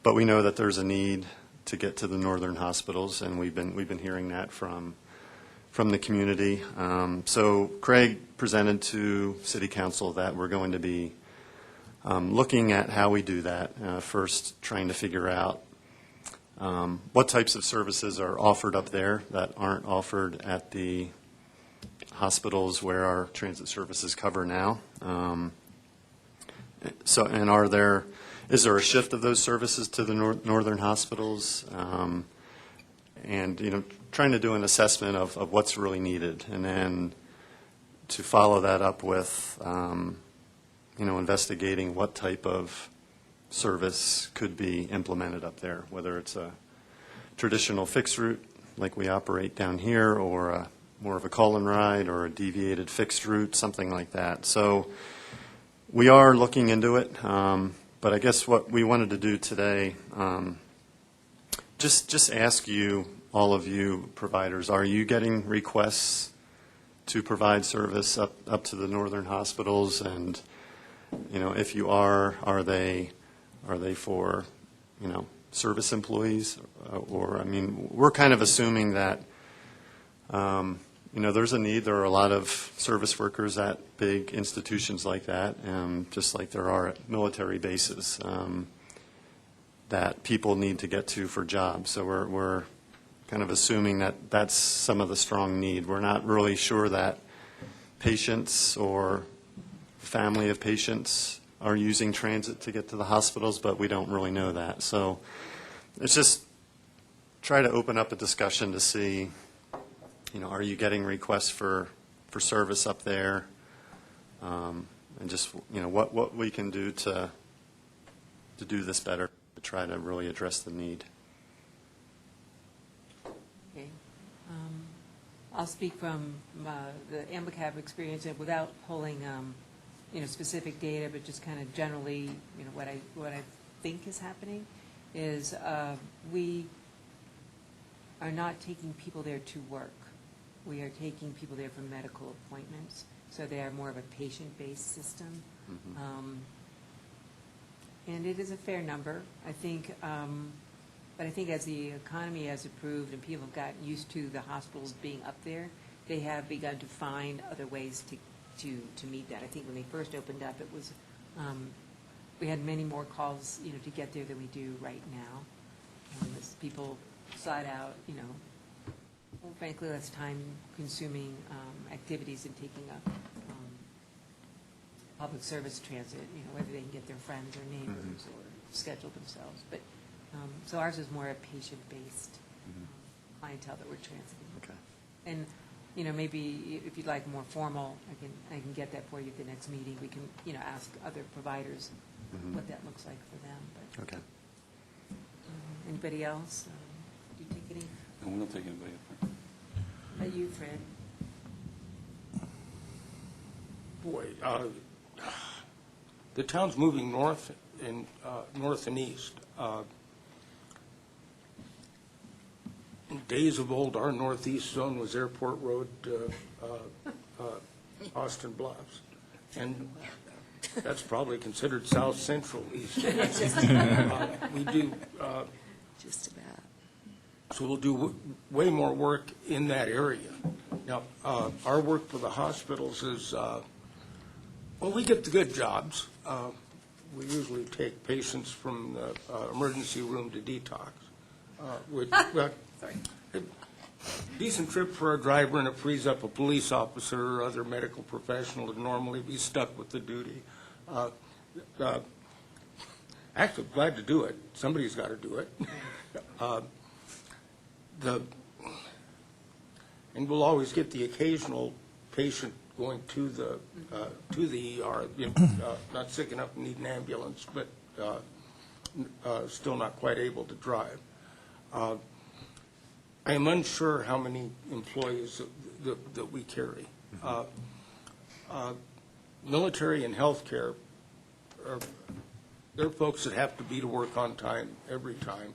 Speaker 6: But we know that there's a need to get to the northern hospitals, and we've been hearing that from the community. So Craig presented to City Council that we're going to be looking at how we do that. First, trying to figure out what types of services are offered up there that aren't offered at the hospitals where our transit services cover now. So, and is there a shift of those services to the northern hospitals? And, trying to do an assessment of what's really needed, and then to follow that up with, investigating what type of service could be implemented up there, whether it's a traditional fixed route like we operate down here, or more of a call and ride, or a deviated fixed route, something like that. So we are looking into it, but I guess what we wanted to do today, just ask you, all of you providers, are you getting requests to provide service up to the northern hospitals? And if you are they for service employees, or we're kind of assuming that there's a need. There are a lot of service workers at big institutions like that, just like there are at military bases that people need to get to for jobs. So we're kind of assuming that that's some of the strong need. We're not really sure that patients or family of patients are using transit to get to the hospitals, but we don't really know that. So it's just try to open up a discussion to see, are you getting requests for service up there? And just, what we can do to do this better, to try to really address the need.
Speaker 1: Okay. I'll speak from the Ambach experience without pulling, specific data, but just kind of generally, what I think is happening is we are not taking people there to work. We are taking people there for medical appointments, so they are more of a patient-based system.
Speaker 6: Mm-hmm.
Speaker 1: And it is a fair number, I think. But I think as the economy has improved and people have gotten used to the hospitals being up there, they have begun to find other ways to meet that. I think when they first opened up, it was we had many more calls, to get there than we do right now. As people sought out, frankly, less time-consuming activities and taking up public service transit, whether they can get their friends or neighbors or schedule themselves. But so ours is more a patient-based clientele that we're transiting.
Speaker 6: Okay.
Speaker 1: And maybe if you'd like more formal, I can get that for you at the next meeting. We can ask other providers what that looks like for them. But
Speaker 6: Okay.
Speaker 1: Anybody else? Do you take any?
Speaker 12: No, we don't take anybody up there.
Speaker 1: How about you, Fred?
Speaker 3: Boy, the town's moving north and east. In days of old, our northeast zone was Airport Road, Austin Bluffs, and that's probably considered south central east. We do.
Speaker 16: Just about.
Speaker 3: So we'll do way more work in that area. Now, our work for the hospitals is, we get the good jobs. we usually take patients from the emergency room to detox, which, well, decent trip for a driver, and it frees up a police officer or other medical professional to normally be stuck with the duty. Actually, glad to do it. Somebody's got to do it. And we'll always get the occasional patient going to the ER, not sick enough to need an ambulance, but still not quite able to drive. I am unsure how many employees that we carry. Military and healthcare, they're folks that have to be to work on time every time.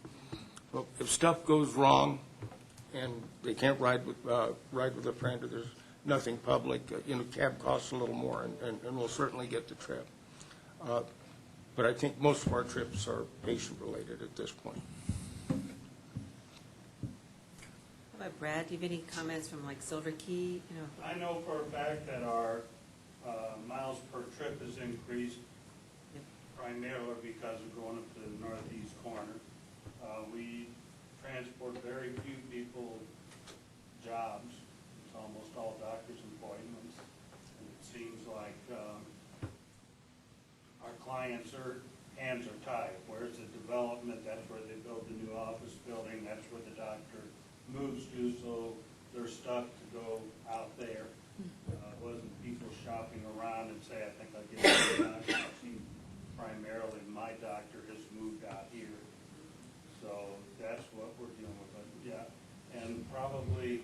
Speaker 3: Well, if stuff goes wrong and they can't ride with a friend, or there's nothing public, cab costs a little more, and we'll certainly get the trip. But I think most of our trips are patient-related at this point.
Speaker 1: How about Brad? Do you have any comments from like Silver Key?
Speaker 15: I know for a fact that our miles per trip has increased primarily because of going up to the northeast corner. We transport very few people jobs. It's almost all doctor's appointments. And it seems like our clients' hands are tied. Where's the development? That's where they build the new office building. That's where the doctor moves to, so they're stuck to go out there. It wasn't people shopping around and say, I think I'll get a doctor. I see primarily my doctor has moved out here. So that's what we're dealing with. But yeah, and probably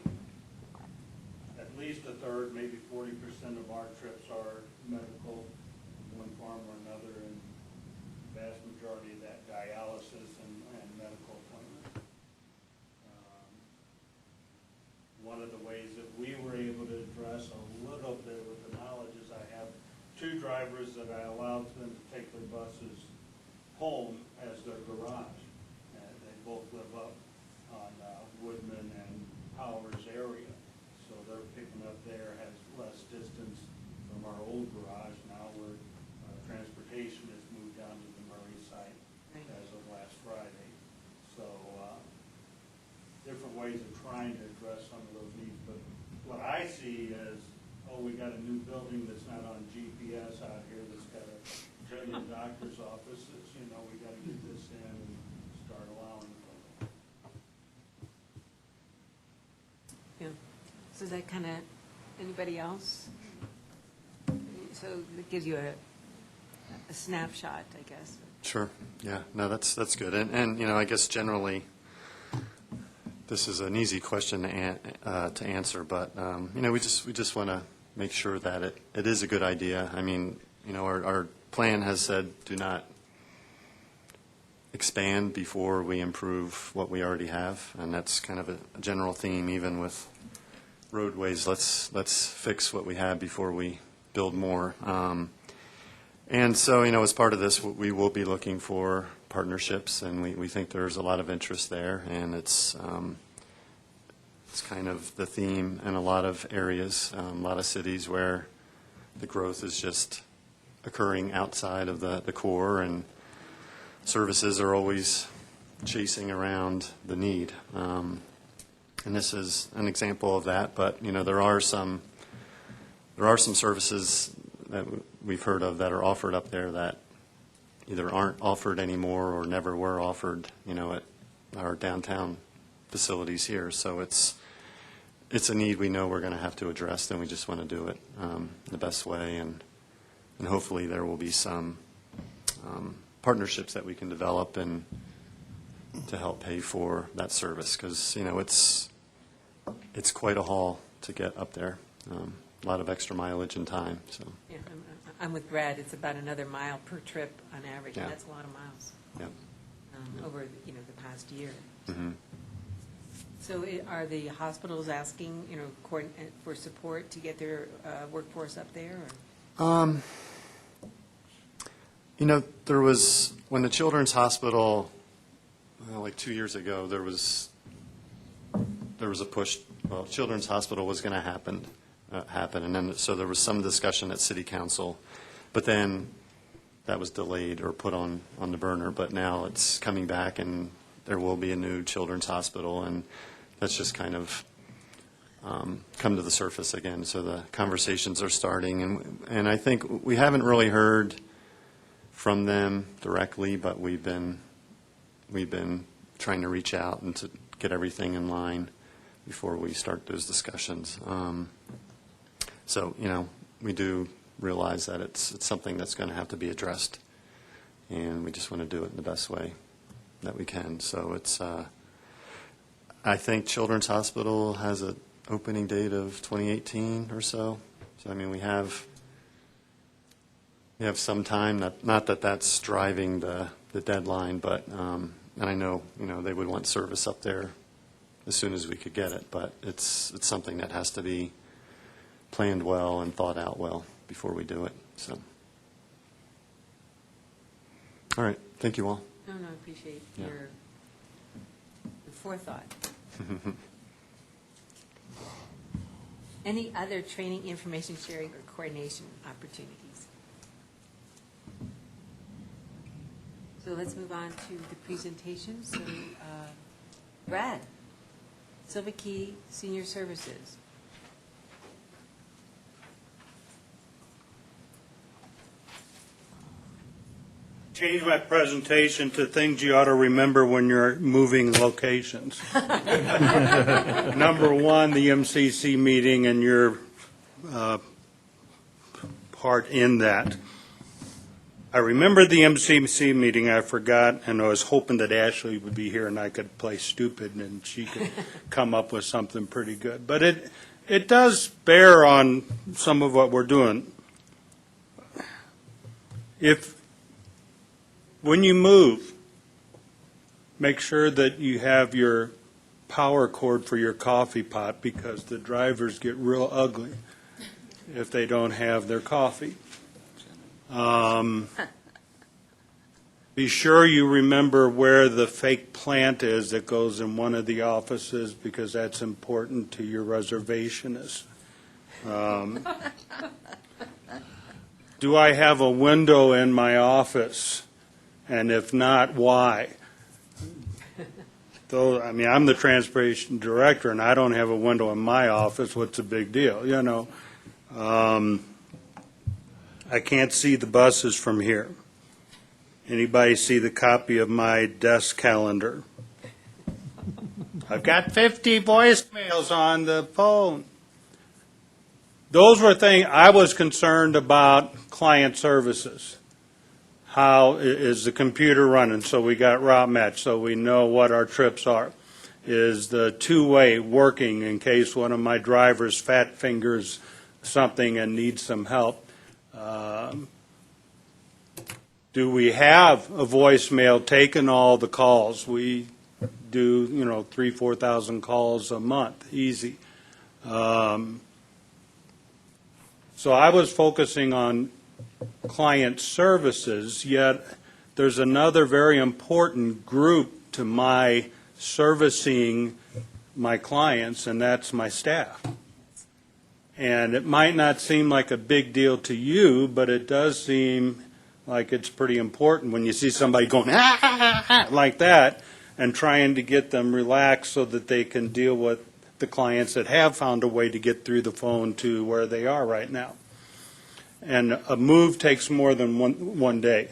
Speaker 15: at least a third, maybe 40% of our trips are medical in one form or another, and the vast majority of that dialysis and medical appointments. One of the ways that we were able to address a little bit with the knowledge is I have two drivers that I allowed them to take their buses home as their garage. They both live up on Woodman and Powers area. So they're picking up there, has less distance from our old garage. Now we're, transportation has moved down to the Murray site as of last Friday. So different ways of trying to address some of those needs. But what I see is, we got a new building that's not on GPS out here that's got a jillion doctor's offices. We got to get this in and start allowing them.
Speaker 1: Yeah. So that kind of, anybody else? So it gives you a snapshot, I guess.
Speaker 6: Sure. Yeah. No, that's good. And I guess generally, this is an easy question to answer, but we just want to make sure that it is a good idea. I mean, our plan has said do not expand before we improve what we already have, and that's kind of a general theme even with roadways. Let's fix what we have before we build more. And so, as part of this, we will be looking for partnerships, and we think there's a lot of interest there, and it's kind of the theme in a lot of areas, a lot of cities where the growth is just occurring outside of the core, and services are always chasing around the need. And this is an example of that, but there are some services that we've heard of that are offered up there that either aren't offered anymore or never were offered, at our downtown facilities here. So it's a need we know we're going to have to address, and we just want to do it the best way, and hopefully there will be some partnerships that we can develop and to help pay for that service, because it's quite a haul to get up there, a lot of extra mileage and time. So
Speaker 1: Yeah, I'm with Brad. It's about another mile per trip on average,
Speaker 6: Yeah.
Speaker 1: and that's a lot of miles over the past year.
Speaker 6: Mm-hmm.
Speaker 1: So are the hospitals asking, for support to get their workforce up there? Or?
Speaker 6: There was, when the Children's Hospital, like 2 years ago, there was a push. Well, Children's Hospital was going to happen, and then so there was some discussion at City Council, but then that was delayed or put on the burner, but now it's coming back, and there will be a new children's hospital, and that's just kind of come to the surface again. So the conversations are starting, and I think we haven't really heard from them directly, but we've been trying to reach out and to get everything in line before we start those discussions. So, we do realize that it's something that's going to have to be addressed, and we just want to do it in the best way that we can. So it's, I think Children's Hospital has an opening date of 2018 or so. So, we have some time, not that that's driving the deadline, but, and I know, they would want service up there as soon as we could get it, but it's something that has to be planned well and thought out well before we do it. So, all right, thank you all.
Speaker 1: No, I appreciate your forethought. Any other training, information sharing, or coordination opportunities? So let's move on to the presentation. So, Brad, Silver Key Senior Services.
Speaker 15: Change my presentation to things you ought to remember when you're moving locations. Number one, the MCC meeting and your part in that. I remember the MCC meeting, I forgot, and I was hoping that Ashley would be here and I could play stupid and she could come up with something pretty good. But it does bear on some of what we're doing. When you move, make sure that you have your power cord for your coffee pot, because the drivers get real ugly if they don't have their coffee. Be sure you remember where the fake plant is that goes in one of the offices, because that's important to your reservationists. Do I have a window in my office? And if not, why? Though, I'm the transportation director, and I don't have a window in my office. What's the big deal? I can't see the buses from here. Anybody see the copy of my desk calendar? I've got 50 voicemails on the phone. Those were things I was concerned about. Client services. How is the computer running? So we got route match, so we know what our trips are. Is the two-way working in case one of my drivers fat fingers something and needs some help? Do we have a voicemail taking all the calls? We do, 3,000 to 4,000 calls a month, easy. So I was focusing on client services, yet there's another very important group to my servicing my clients, and that's my staff. And it might not seem like a big deal to you, but it does seem like it's pretty important when you see somebody going like that and trying to get them relaxed so that they can deal with the clients that have found a way to get through the phone to where they are right now. And a move takes more than one day.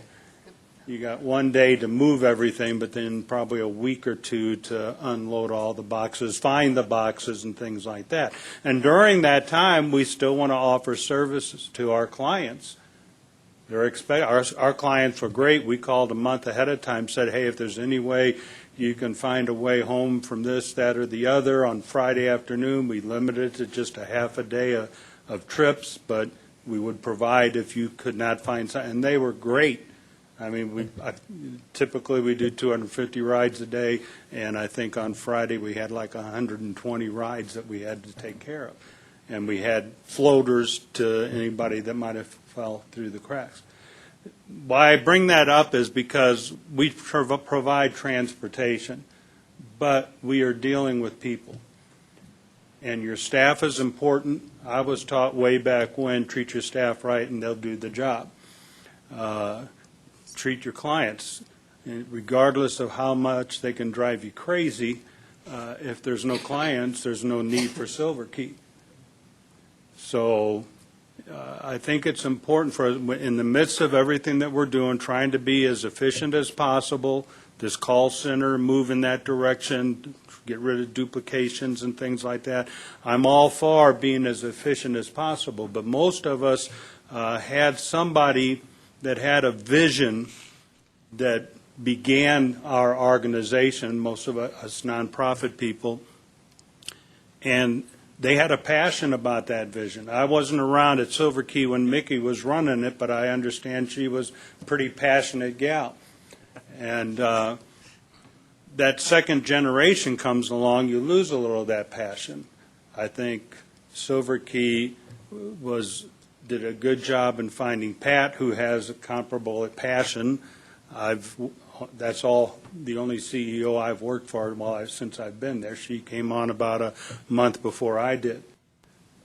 Speaker 15: You got one day to move everything, but then probably a week or two to unload all the boxes, find the boxes, and things like that. And during that time, we still want to offer services to our clients. Our clients were great. We called a month ahead of time, said, hey, if there's any way you can find a way home from this, that, or the other on Friday afternoon, we limited it to just a half a day of trips, but we would provide if you could not find something. And they were great. Typically we do 250 rides a day, and I think on Friday we had like 120 rides that we had to take care of. And we had floaters to anybody that might have fell through the cracks. Why I bring that up is because we provide transportation, but we are dealing with people. And your staff is important. I was taught way back when, treat your staff right and they'll do the job.
Speaker 17: treat your clients. And regardless of how much they can drive you crazy, if there's no clients, there's no need for Silver Key. So I think it's important for, in the midst of everything that we're doing, trying to be as efficient as possible, this call center, move in that direction, get rid of duplications and things like that. I'm all for being as efficient as possible, but most of us had somebody that had a vision that began our organization, most of us nonprofit people, and they had a passion about that vision. I wasn't around at Silver Key when Mickey was running it, but I understand she was a pretty passionate gal. And that second generation comes along, you lose a little of that passion. I think Silver Key did a good job in finding Pat, who has a comparable passion. That's the only CEO I've worked for since I've been there. She came on about a month before I did.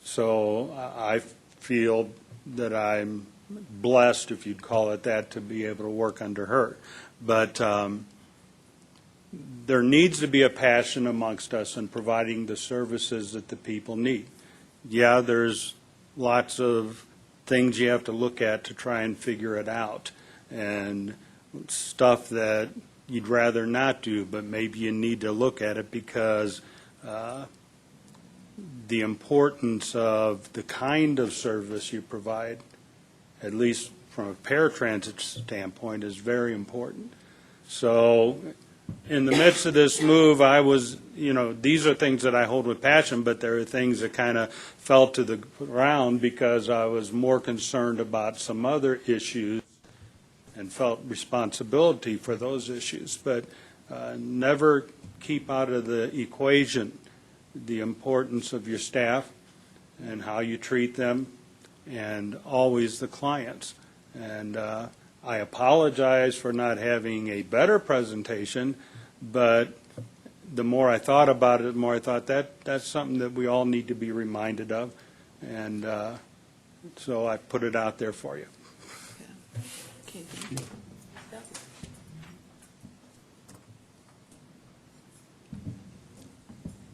Speaker 17: So I feel that I'm blessed, if you'd call it that, to be able to work under her. But there needs to be a passion amongst us in providing the services that the people need. Yeah, there's lots of things you have to look at to try and figure it out, and stuff that you'd rather not do, but maybe you need to look at it because the importance of the kind of service you provide, at least from a paratransit standpoint, is very important. So in the midst of this move, I was, these are things that I hold with passion, but there are things that kind of fell to the ground because I was more concerned about some other issues and felt responsibility for those issues. But never keep out of the equation the importance of your staff and how you treat them, and always the clients. And I apologize for not having a better presentation, but the more I thought about it, the more I thought that's something that we all need to be reminded of. And so I put it out there for you.
Speaker 1: Okay, thank you.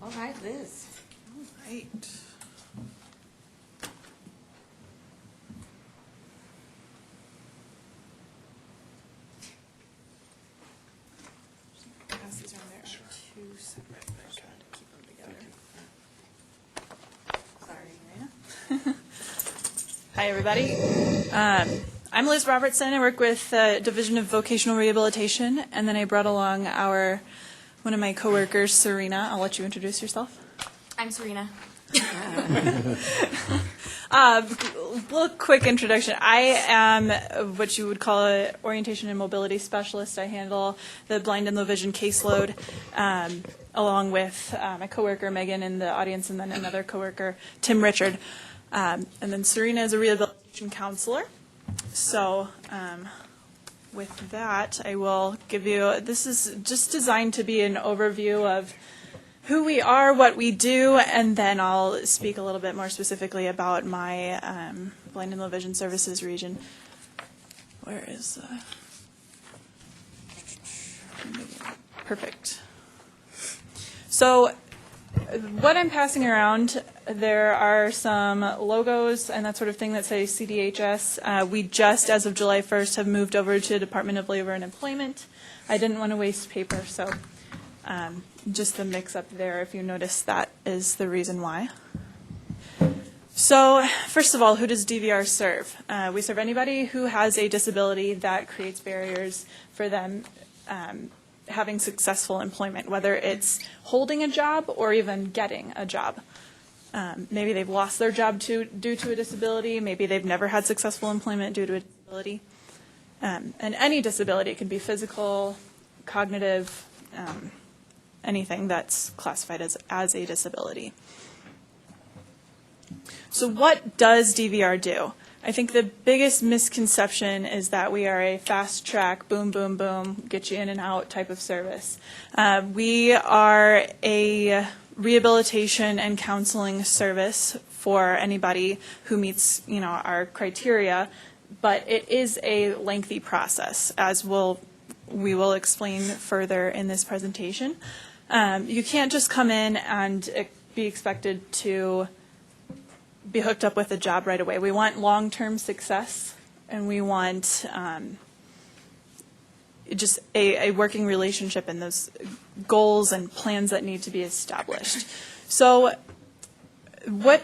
Speaker 1: All right, Liz.
Speaker 13: All right. Pass these around. There are two separate. I'm trying to keep them together. Sorry, Marina. Hi, everybody. I'm Liz Robertson. I work with the Division of Vocational Rehabilitation, and then I brought along one of my coworkers, Serena. I'll let you introduce yourself.
Speaker 10: I'm Serena.
Speaker 13: Little quick introduction. I am what you would call an orientation and mobility specialist. I handle the blind and low vision caseload, along with my coworker Megan in the audience, and then another coworker, Tim Richard. And then Serena is a rehabilitation counselor. So with that, I will give you, this is just designed to be an overview of who we are, what we do, and then I'll speak a little bit more specifically about my blind and low vision services region. Where is perfect. So what I'm passing around, there are some logos and that sort of thing that say CDHS. We just, as of July 1st, have moved over to Department of Labor and Employment. I didn't want to waste paper, so just the mix up there, if you notice, that is the reason why. So first of all, who does DVR serve? We serve anybody who has a disability that creates barriers for them having successful employment, whether it's holding a job or even getting a job. Maybe they've lost their job due to a disability. Maybe they've never had successful employment due to a disability. And any disability, it can be physical, cognitive, anything that's classified as a disability. So what does DVR do? I think the biggest misconception is that we are a fast track, boom, boom, boom, get you in and out type of service. We are a rehabilitation and counseling service for anybody who meets, our criteria but it is a lengthy process, as we will explain further in this presentation. You can't just come in and be expected to be hooked up with a job right away. We want long-term success, and we want just a working relationship and those goals and plans that need to be established. So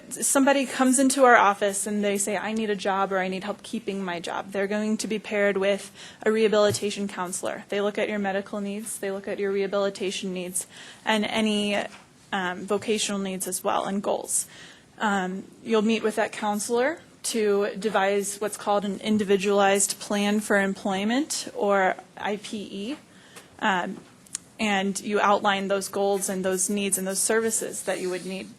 Speaker 13: somebody comes into our office and they say, I need a job or I need help keeping my job. They're going to be paired with a rehabilitation counselor. They look at your medical needs, they look at your rehabilitation needs, and any vocational needs as well, and goals. You'll meet with that counselor to devise what's called an individualized plan for employment, or IPE. And you outline those goals and those needs and those services that you would need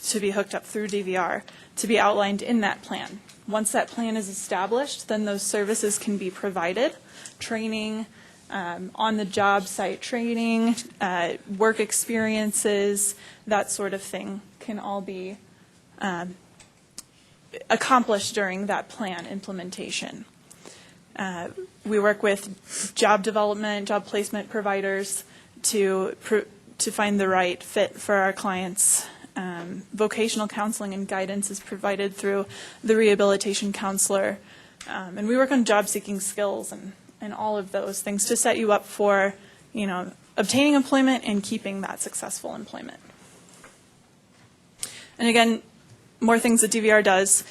Speaker 13: to be hooked up through DVR to be outlined in that plan. Once that plan is established, then those services can be provided. Training, on-the-job site training, work experiences, that sort of thing can all be accomplished during that plan implementation. We work with job development, job placement providers to find the right fit for our clients. Vocational counseling and guidance is provided through the rehabilitation counselor. And we work on job-seeking skills and all of those things to set you up for, obtaining employment and keeping that successful employment. And again, more things that DVR does.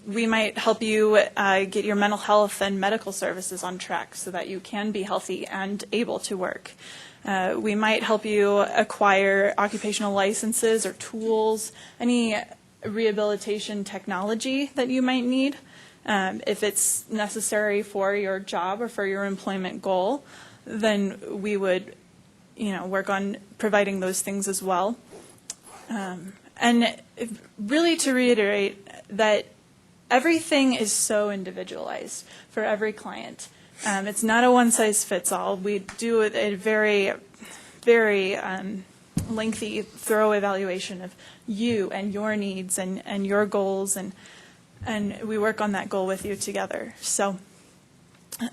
Speaker 13: We might help you get your mental health and medical services on track so that you can be healthy and able to work. We might help you acquire occupational licenses or tools, any rehabilitation technology that you might need. If it's necessary for your job or for your employment goal, then we would, work on providing those things as well. And really to reiterate that everything is so individualized for every client. It's not a one-size-fits-all. We do a very, very lengthy, thorough evaluation of you and your needs and your goals, and we work on that goal with you together. So,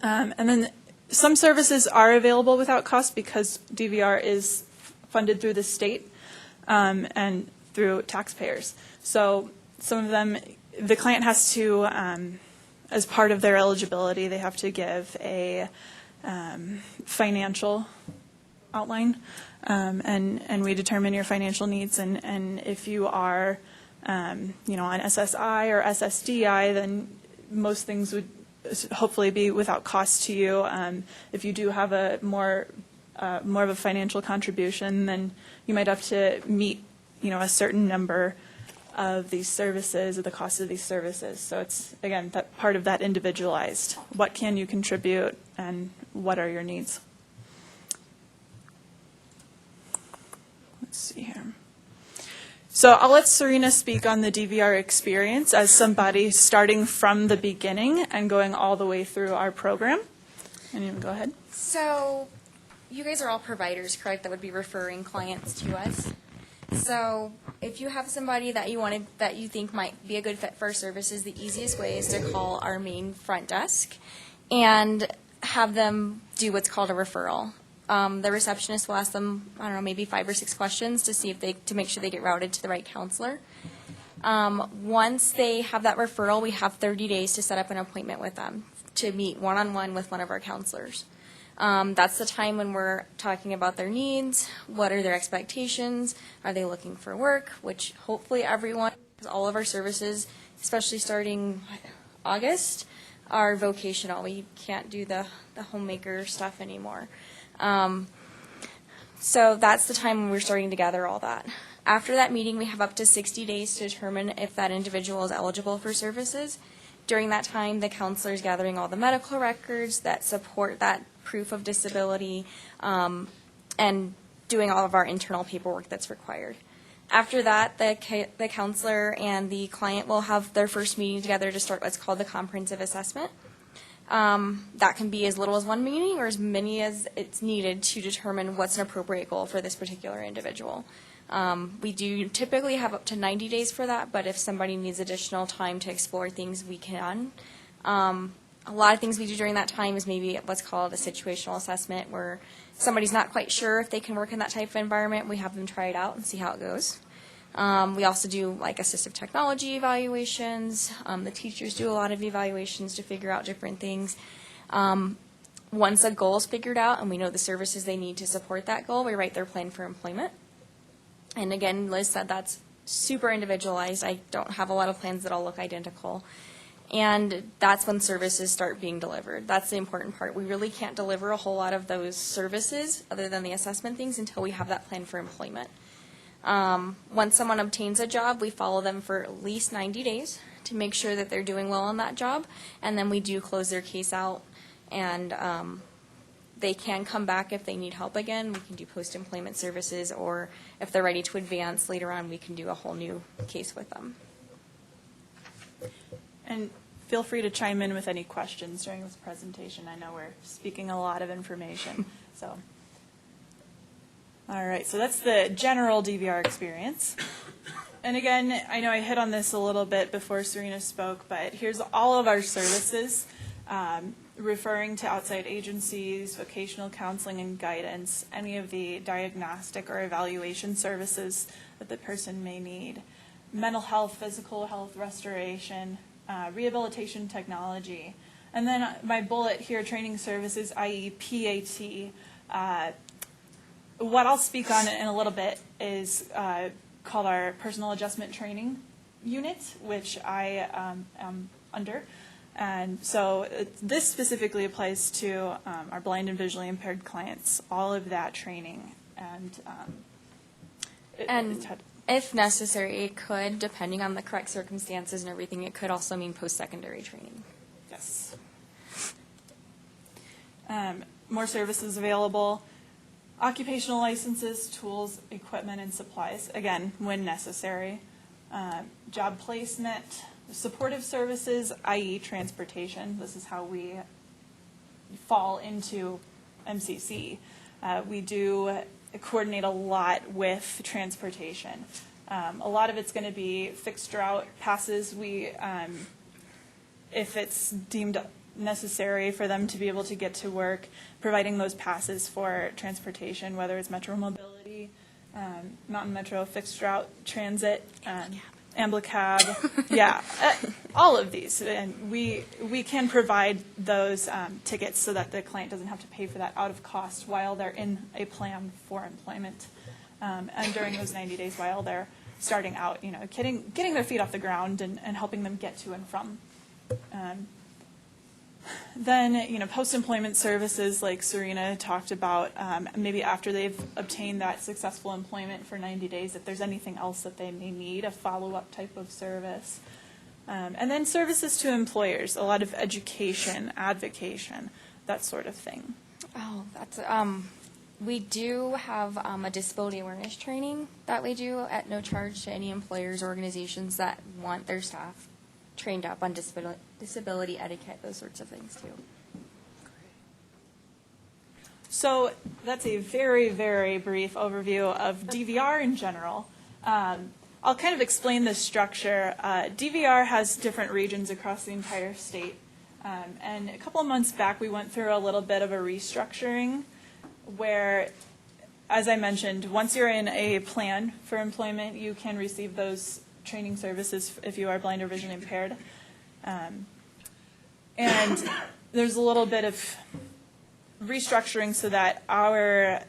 Speaker 13: and then some services are available without cost because DVR is funded through the state and through taxpayers. So some of them, the client has to, as part of their eligibility, they have to give a financial outline, and we determine your financial needs. And if you are, on SSI or SSDI, then most things would hopefully be without cost to you. If you do have a more of a financial contribution, then you might have to meet, a certain number of these services or the cost of these services. So it's, again, that part of that individualized. What can you contribute and what are your needs? Let's see here. So I'll let Serena speak on the DVR experience as somebody starting from the beginning and going all the way through our program. And you can go ahead.
Speaker 18: So you guys are all providers, correct, that would be referring clients to us? So if you have somebody that you think might be a good fit for our services, the easiest way is to call our main front desk and have them do what's called a referral. The receptionist will ask them, maybe 5 or 6 questions to make sure they get routed to the right counselor. Once they have that referral, we have 30 days to set up an appointment with them to meet one-on-one with one of our counselors. That's the time when we're talking about their needs, what are their expectations, are they looking for work, which hopefully everyone, because all of our services, especially starting August, are vocational. We can't do the homemaker stuff anymore. So that's the time when we're starting to gather all that. After that meeting, we have up to 60 days to determine if that individual is eligible for services. During that time, the counselor is gathering all the medical records that support that proof of disability, and doing all of our internal paperwork that's required. After that, the counselor and the client will have their first meeting together to start what's called the comprehensive assessment. That can be as little as 1 meeting or as many as it's needed to determine what's an appropriate goal for this particular individual. We do typically have up to 90 days for that, but if somebody needs additional time to explore things, we can. A lot of things we do during that time is maybe what's called a situational assessment, where somebody's not quite sure if they can work in that type of environment. We have them try it out and see how it goes. We also do like assistive technology evaluations. The teachers do a lot of evaluations to figure out different things. Once a goal is figured out and we know the services they need to support that goal, we write their plan for employment. And again, Liz said that's super individualized. I don't have a lot of plans that all look identical. And that's when services start being delivered. That's the important part. We really can't deliver a whole lot of those services, other than the assessment things, until we have that plan for employment. Once someone obtains a job, we follow them for at least 90 days to make sure that they're doing well on that job. And then we do close their case out, and they can come back if they need help again. We can do post-employment services, or if they're ready to advance later on, we can do a whole new case with them.
Speaker 13: And feel free to chime in with any questions during this presentation. I know we're speaking a lot of information. So, all right, so that's the general DVR experience. And again, I know I hit on this a little bit before Serena spoke, but here's all of our services, referring to outside agencies, vocational counseling and guidance, any of the diagnostic or evaluation services that the person may need, mental health, physical health, restoration, rehabilitation technology. And then my bullet here, training services, i.e. PAT. What I'll speak on in a little bit is called our Personal Adjustment Training Unit, which I am under. And so this specifically applies to our blind and visually impaired clients, all of that training. And
Speaker 18: if necessary, it could, depending on the correct circumstances and everything, it could also mean post-secondary training.
Speaker 13: Yes. More services available. Occupational licenses, tools, equipment, and supplies, again, when necessary. Job placement, supportive services, i.e. transportation. This is how we fall into MCC. We do coordinate a lot with transportation. A lot of it's going to be fixed route passes. We, if it's deemed necessary for them to be able to get to work, providing those passes for transportation, whether it's Metro Mobility, Mountain Metro, fixed route transit, Ambach cab, yeah, all of these. And we can provide those tickets so that the client doesn't have to pay for that out of cost while they're in a plan for employment. And during those 90 days while they're starting out, you know, getting their feet off the ground and helping them get to and from. Then, you know, post-employment services like Serena talked about, maybe after they've obtained that successful employment for 90 days, if there's anything else that they may need, a follow-up type of service. And then services to employers, a lot of education, advocation, that sort of thing.
Speaker 18: Oh, that's, we do have a disability awareness training that we do at no charge to any employers or organizations that want their staff trained up on disability etiquette, those sorts of things too.
Speaker 13: So that's a very, very brief overview of DVR in general. I'll kind of explain the structure. DVR has different regions across the entire state. And a couple of months back, we went through a little bit of a restructuring where, as I mentioned, once you're in a plan for employment, you can receive those training services if you are blind or visually impaired. And there's a little bit of restructuring so that our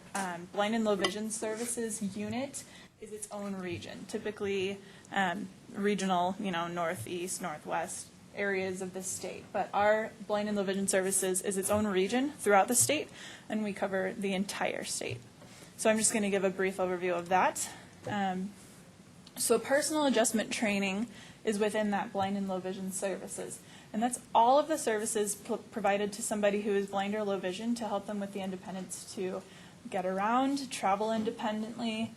Speaker 13: blind and low vision services unit is its own region, typically regional, you know, northeast, northwest areas of the state. But our blind and low vision services is its own region throughout the state, and we cover the entire state. So I'm just going to give a brief overview of that. So personal adjustment training is within that blind and low vision services. And that's all of the services provided to somebody who is blind or low vision to help them with the independence to get around, travel independently,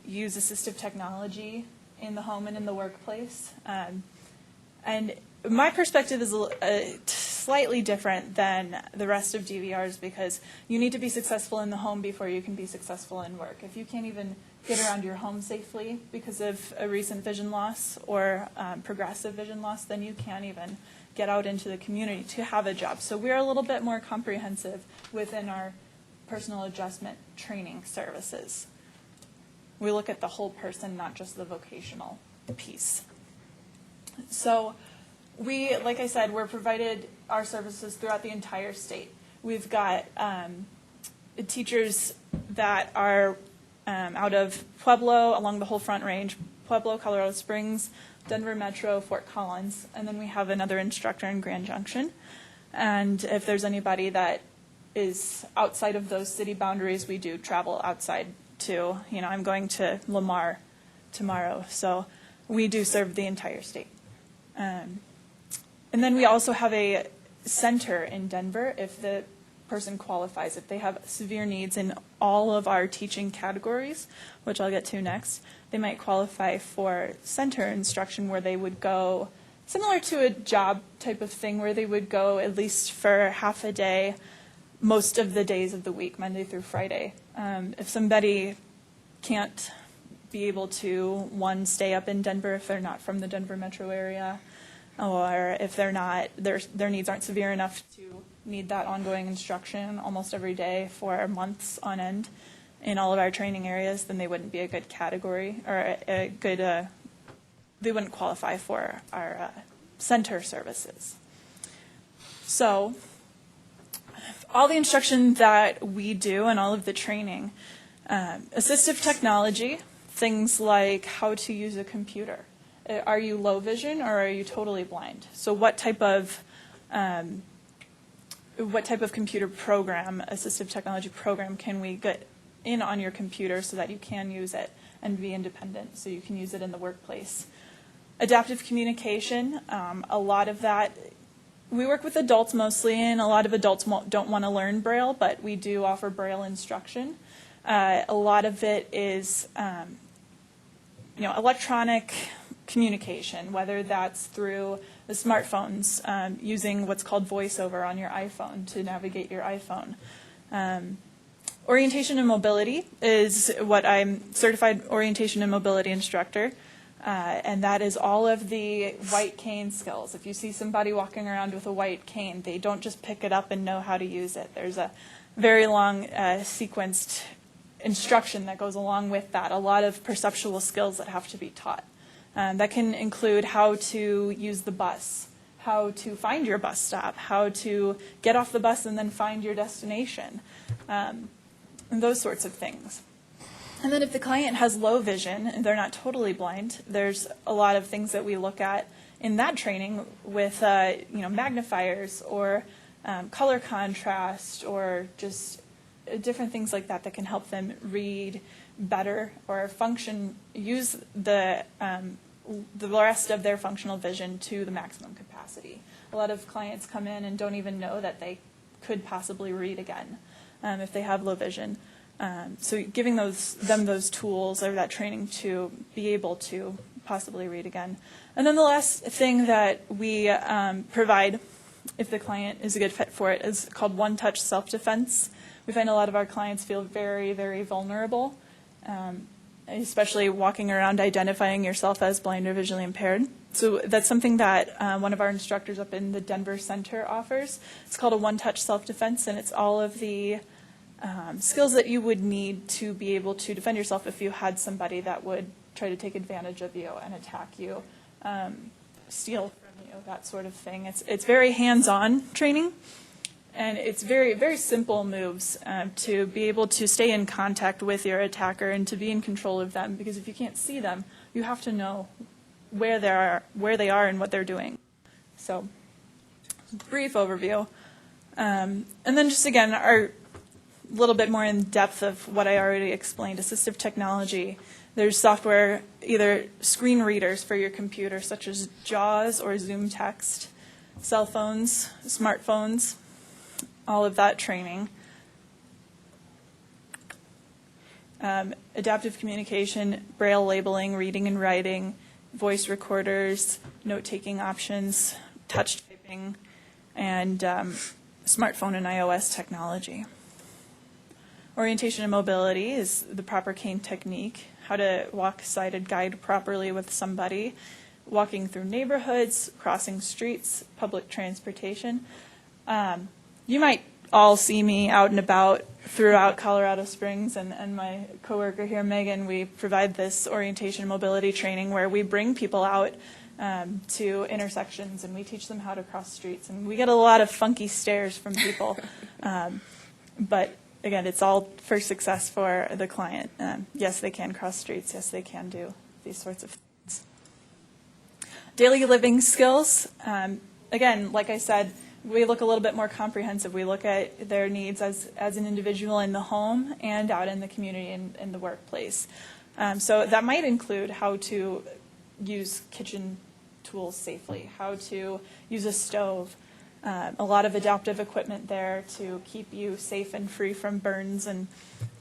Speaker 13: use assistive technology in the home and in the workplace. And my perspective is slightly different than the rest of DVRs because you need to be successful in the home before you can be successful in work. If you can't even get around your home safely because of a recent vision loss or progressive vision loss, then you can't even get out into the community to have a job. So we're a little bit more comprehensive within our personal adjustment training services. We look at the whole person, not just the vocational piece. So we, like I said, we're provided our services throughout the entire state. We've got teachers that are out of Pueblo, along the whole Front Range, Pueblo, Colorado Springs, Denver Metro, Fort Collins, and then we have another instructor in Grand Junction. And if there's anybody that is outside of those city boundaries, we do travel outside too. You know, I'm going to Lamar tomorrow, so we do serve the entire state. And then we also have a center in Denver if the person qualifies, if they have severe needs in all of our teaching categories, which I'll get to next. They might qualify for center instruction where they would go, similar to a job type of thing, where they would go at least for half a day, most of the days of the week, Monday through Friday. If somebody can't be able to, one, stay up in Denver if they're not from the Denver metro area, or if they're not, their needs aren't severe enough to need that ongoing instruction almost every day for months on end in all of our training areas, then they wouldn't be a good category, or a good, they wouldn't qualify for our center services. So all the instruction that we do and all of the training, assistive technology, things like how to use a computer. Are you low vision or are you totally blind? So what type of computer program, assistive technology program, can we get in on your computer so that you can use it and be independent, so you can use it in the workplace? Adaptive communication, a lot of that, we work with adults mostly, and a lot of adults don't want to learn Braille, but we do offer Braille instruction. A lot of it is electronic communication, whether that's through the smartphones, using what's called VoiceOver on your iPhone to navigate your iPhone. Orientation and mobility is what I'm certified orientation and mobility instructor, and that is all of the white cane skills. If you see somebody walking around with a white cane, they don't just pick it up and know how to use it. There's a very long sequenced instruction that goes along with that, a lot of perceptual skills that have to be taught. That can include how to use the bus, how to find your bus stop, how to get off the bus and then find your destination, and those sorts of things. And then if the client has low vision and they're not totally blind, there's a lot of things that we look at in that training with magnifiers or color contrast or just different things like that that can help them read better or function, use the rest of their functional vision to the maximum capacity. A lot of clients come in and don't even know that they could possibly read again if they have low vision. So giving them those tools or that training to be able to possibly read again. And then the last thing that we provide, if the client is a good fit for it, is called one-touch self-defense. We find a lot of our clients feel very, very vulnerable, especially walking around identifying yourself as blind or visually impaired. So that's something that one of our instructors up in the Denver Center offers. It's called a one-touch self-defense, and it's all of the skills that you would need to be able to defend yourself if you had somebody that would try to take advantage of you and attack you, steal from you, that sort of thing. It's very hands-on training, and it's very, very simple moves to be able to stay in contact with your attacker and to be in control of them, because if you can't see them, you have to know where they are and what they're doing. So, brief overview. And then just again, a little bit more in depth of what I already explained, assistive technology. There's software, either screen readers for your computer, such as JAWS or Zoom Text, cell phones, smartphones, all of that training. Adaptive communication, Braille labeling, reading and writing, voice recorders, note-taking options, touch typing, and smartphone and iOS technology. Orientation and mobility is the proper cane technique, how to walk sighted guide properly with somebody, walking through neighborhoods, crossing streets, public transportation. You might all see me out and about throughout Colorado Springs, and my coworker here, Megan, we provide this orientation mobility training where we bring people out to intersections and we teach them how to cross streets. And we get a lot of funky stares from people. But again, it's all for success for the client. Yes, they can cross streets. Yes, they can do these sorts of things. Daily living skills. Again, like I said, we look a little bit more comprehensive. We look at their needs as an individual in the home and out in the community and in the workplace. So that might include how to use kitchen tools safely, how to use a stove, a lot of adaptive equipment there to keep you safe and free from burns and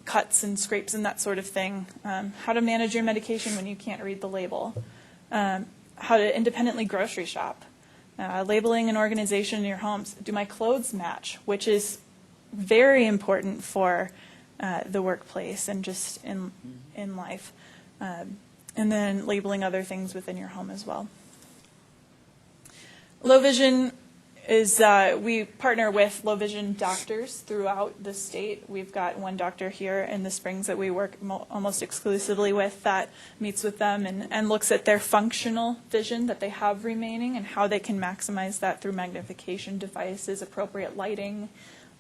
Speaker 13: cuts and scrapes and that sort of thing, how to manage your medication when you can't read the label, how to independently grocery shop, labeling and organization in your homes. Do my clothes match, which is very important for the workplace and just in life. And then labeling other things within your home as well. Low vision is, we partner with low vision doctors throughout the state. We've got one doctor here in the Springs that we work almost exclusively with that meets with them and looks at their functional vision that they have remaining and how they can maximize that through magnification devices, appropriate lighting,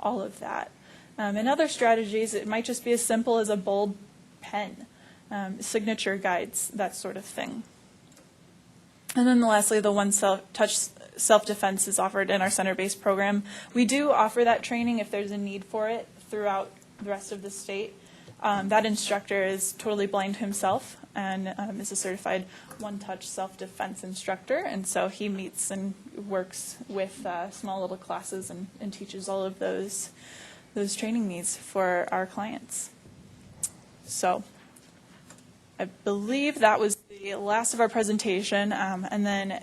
Speaker 13: all of that. And other strategies, it might just be as simple as a bold pen, signature guides, that sort of thing. And then lastly, the one touch self-defense is offered in our center-based program. We do offer that training if there's a need for it throughout the rest of the state. That instructor is totally blind himself and is a certified one-touch self-defense instructor, and so he meets and works with small little classes and teaches all of those training needs for our clients. So I believe that was the last of our presentation, and then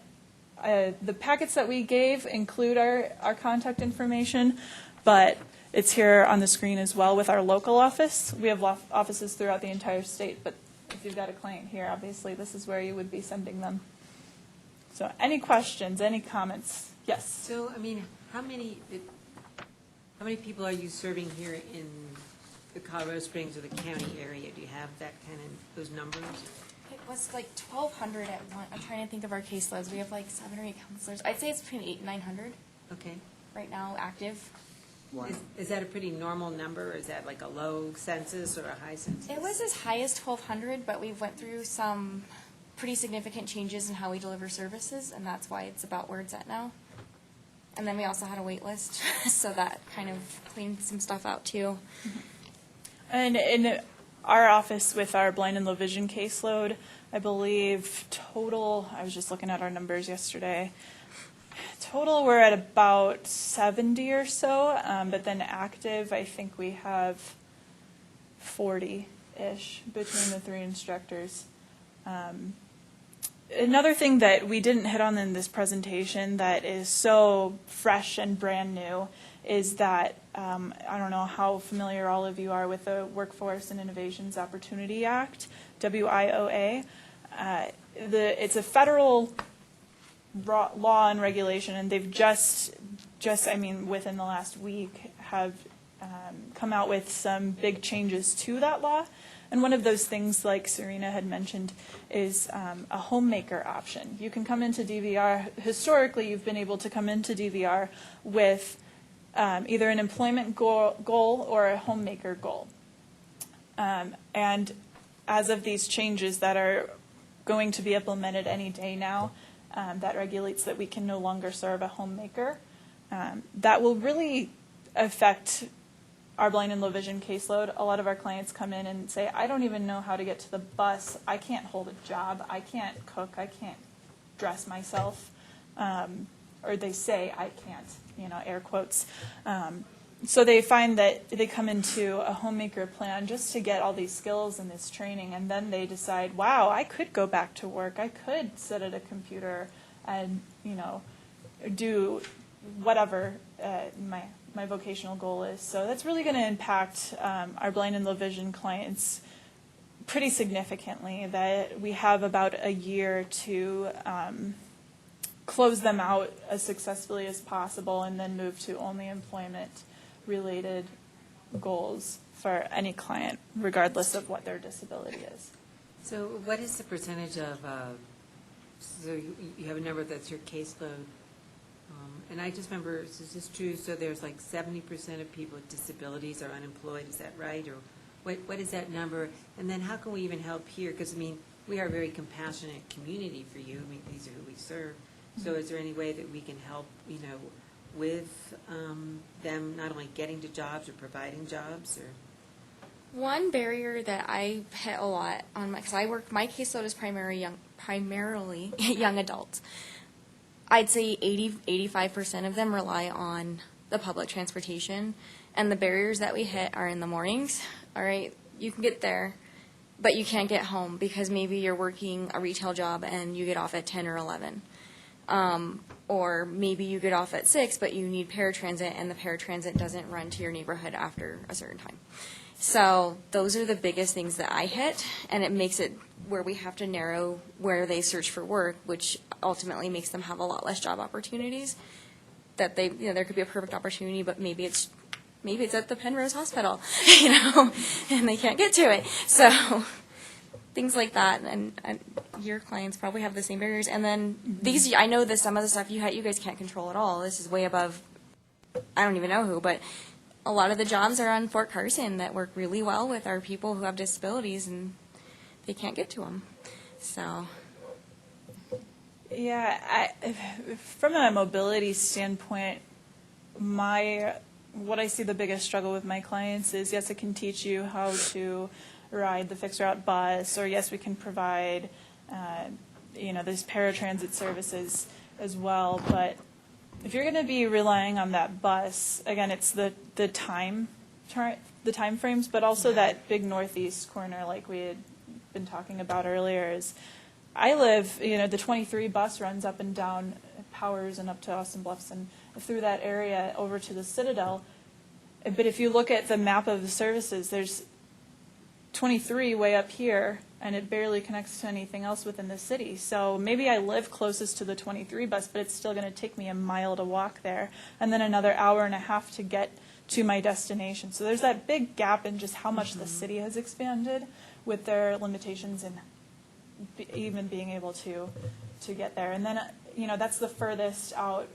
Speaker 13: the packets that we gave include our contact information, but it's here on the screen as well with our local office. We have offices throughout the entire state, but if you've got a client here, obviously this is where you would be sending them. So any questions, any comments? Yes?
Speaker 1: So, I mean, how many people are you serving here in the Colorado Springs or the county area? Do you have that kind of, those numbers?
Speaker 18: It was like 1,200 at one. I'm trying to think of our caseloads. We have like 7 or 8 counselors. I'd say it's between 800 and 900
Speaker 1: Okay.
Speaker 18: right now active.
Speaker 1: Is that a pretty normal number, or is that like a low census or a high census?
Speaker 18: It was as high as 1,200, but we went through some pretty significant changes in how we deliver services, and that's why it's about where it's at now. And then we also had a wait list, so that kind of cleaned some stuff out too.
Speaker 13: And in our office with our blind and low vision caseload, I believe total, I was just looking at our numbers yesterday, total we're at about 70 or so, but then active I think we have 40-ish between the 3 instructors. Another thing that we didn't hit on in this presentation that is so fresh and brand new is that, I don't know how familiar all of you are with the Workforce and Innovations Opportunity Act, WIOA. It's a federal law and regulation, and they've just I mean, within the last week have come out with some big changes to that law. And one of those things, like Serena had mentioned, is a homemaker option. You can come into DVR. Historically, you've been able to come into DVR with either an employment goal or a homemaker goal. And as of these changes that are going to be implemented any day now, that regulates that we can no longer serve a homemaker. That will really affect our blind and low vision caseload. A lot of our clients come in and say, I don't even know how to get to the bus. I can't hold a job. I can't cook. I can't dress myself. Or they say, I can't, air quotes. So they find that they come into a homemaker plan just to get all these skills and this training, and then they decide, wow, I could go back to work. I could sit at a computer and, do whatever my vocational goal is. So that's really going to impact our blind and low vision clients pretty significantly, that we have about a year to close them out as successfully as possible and then move to only employment-related goals for any client, regardless of what their disability is.
Speaker 1: So what is the percentage of, so you have a number that's your caseload, and I just remember, is this true, so there's like 70% of people with disabilities are unemployed, is that right? Or what is that number? And then how can we even help here? Because, I mean, we are a very compassionate community for you. I mean, these are who we serve. So is there any way that we can help, with them not only getting to jobs or providing jobs, or?
Speaker 18: One barrier that I hit a lot on because my caseload is primarily young adults. I'd say 85% of them rely on the public transportation, and the barriers that we hit are in the mornings. All right, you can get there, but you can't get home because maybe you're working a retail job and you get off at 10 or 11. Or maybe you get off at 6, but you need paratransit, and the paratransit doesn't run to your neighborhood after a certain time. So those are the biggest things that I hit, and it makes it where we have to narrow where they search for work, which ultimately makes them have a lot less job opportunities. That they, there could be a perfect opportunity, but maybe it's at the Penrose Hospital, and they can't get to it. So things like that, and your clients probably have the same barriers. And then these, I know that some of the stuff you guys can't control at all. This is way above, I don't even know who, but a lot of the jobs are on Fort Carson that work really well with our people who have disabilities, and they can't get to them. So.
Speaker 13: Yeah, from a mobility standpoint, what I see the biggest struggle with my clients is, yes, it can teach you how to ride the fixed route bus, or yes, we can provide, these paratransit services as well. But if you're going to be relying on that bus, again, it's the time frames, but also that big northeast corner, like we had been talking about earlier. Is I live, the 23 bus runs up and down Powers and up to Austin Bluffs and through that area over to the Citadel. But if you look at the map of the services, there's 23 way up here, and it barely connects to anything else within the city. So maybe I live closest to the 23 bus, but it's still going to take me a mile to walk there, and then another hour and a half to get to my destination. So there's that big gap in just how much the city has expanded with their limitations in even being able to get there. And then, that's the furthest out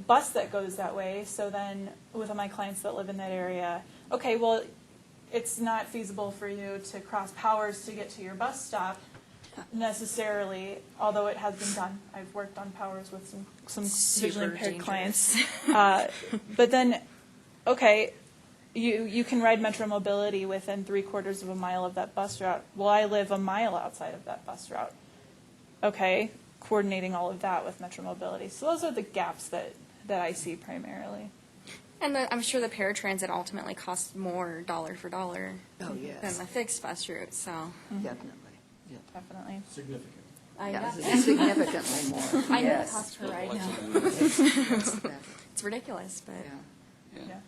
Speaker 13: bus that goes that way. So then with my clients that live in that area, okay, well, it's not feasible for you to cross Powers to get to your bus stop necessarily, although it has been done. I've worked on Powers with some visually impaired clients. But then, okay, you can ride Metro Mobility within 3/4 of a mile of that bus route. Well, I live a mile outside of that bus route. Okay, coordinating all of that with Metro Mobility. So those are the gaps that I see primarily.
Speaker 18: And I'm sure the paratransit ultimately costs more dollar for dollar
Speaker 16: Oh, yes.
Speaker 18: than the fixed bus route. So
Speaker 16: Definitely. Yeah.
Speaker 13: Definitely.
Speaker 4: Significant.
Speaker 16: Significantly more.
Speaker 18: I know the
Speaker 16: Yes.
Speaker 18: cost per ride now.
Speaker 16: Yes.
Speaker 18: It's ridiculous, but
Speaker 16: Yeah.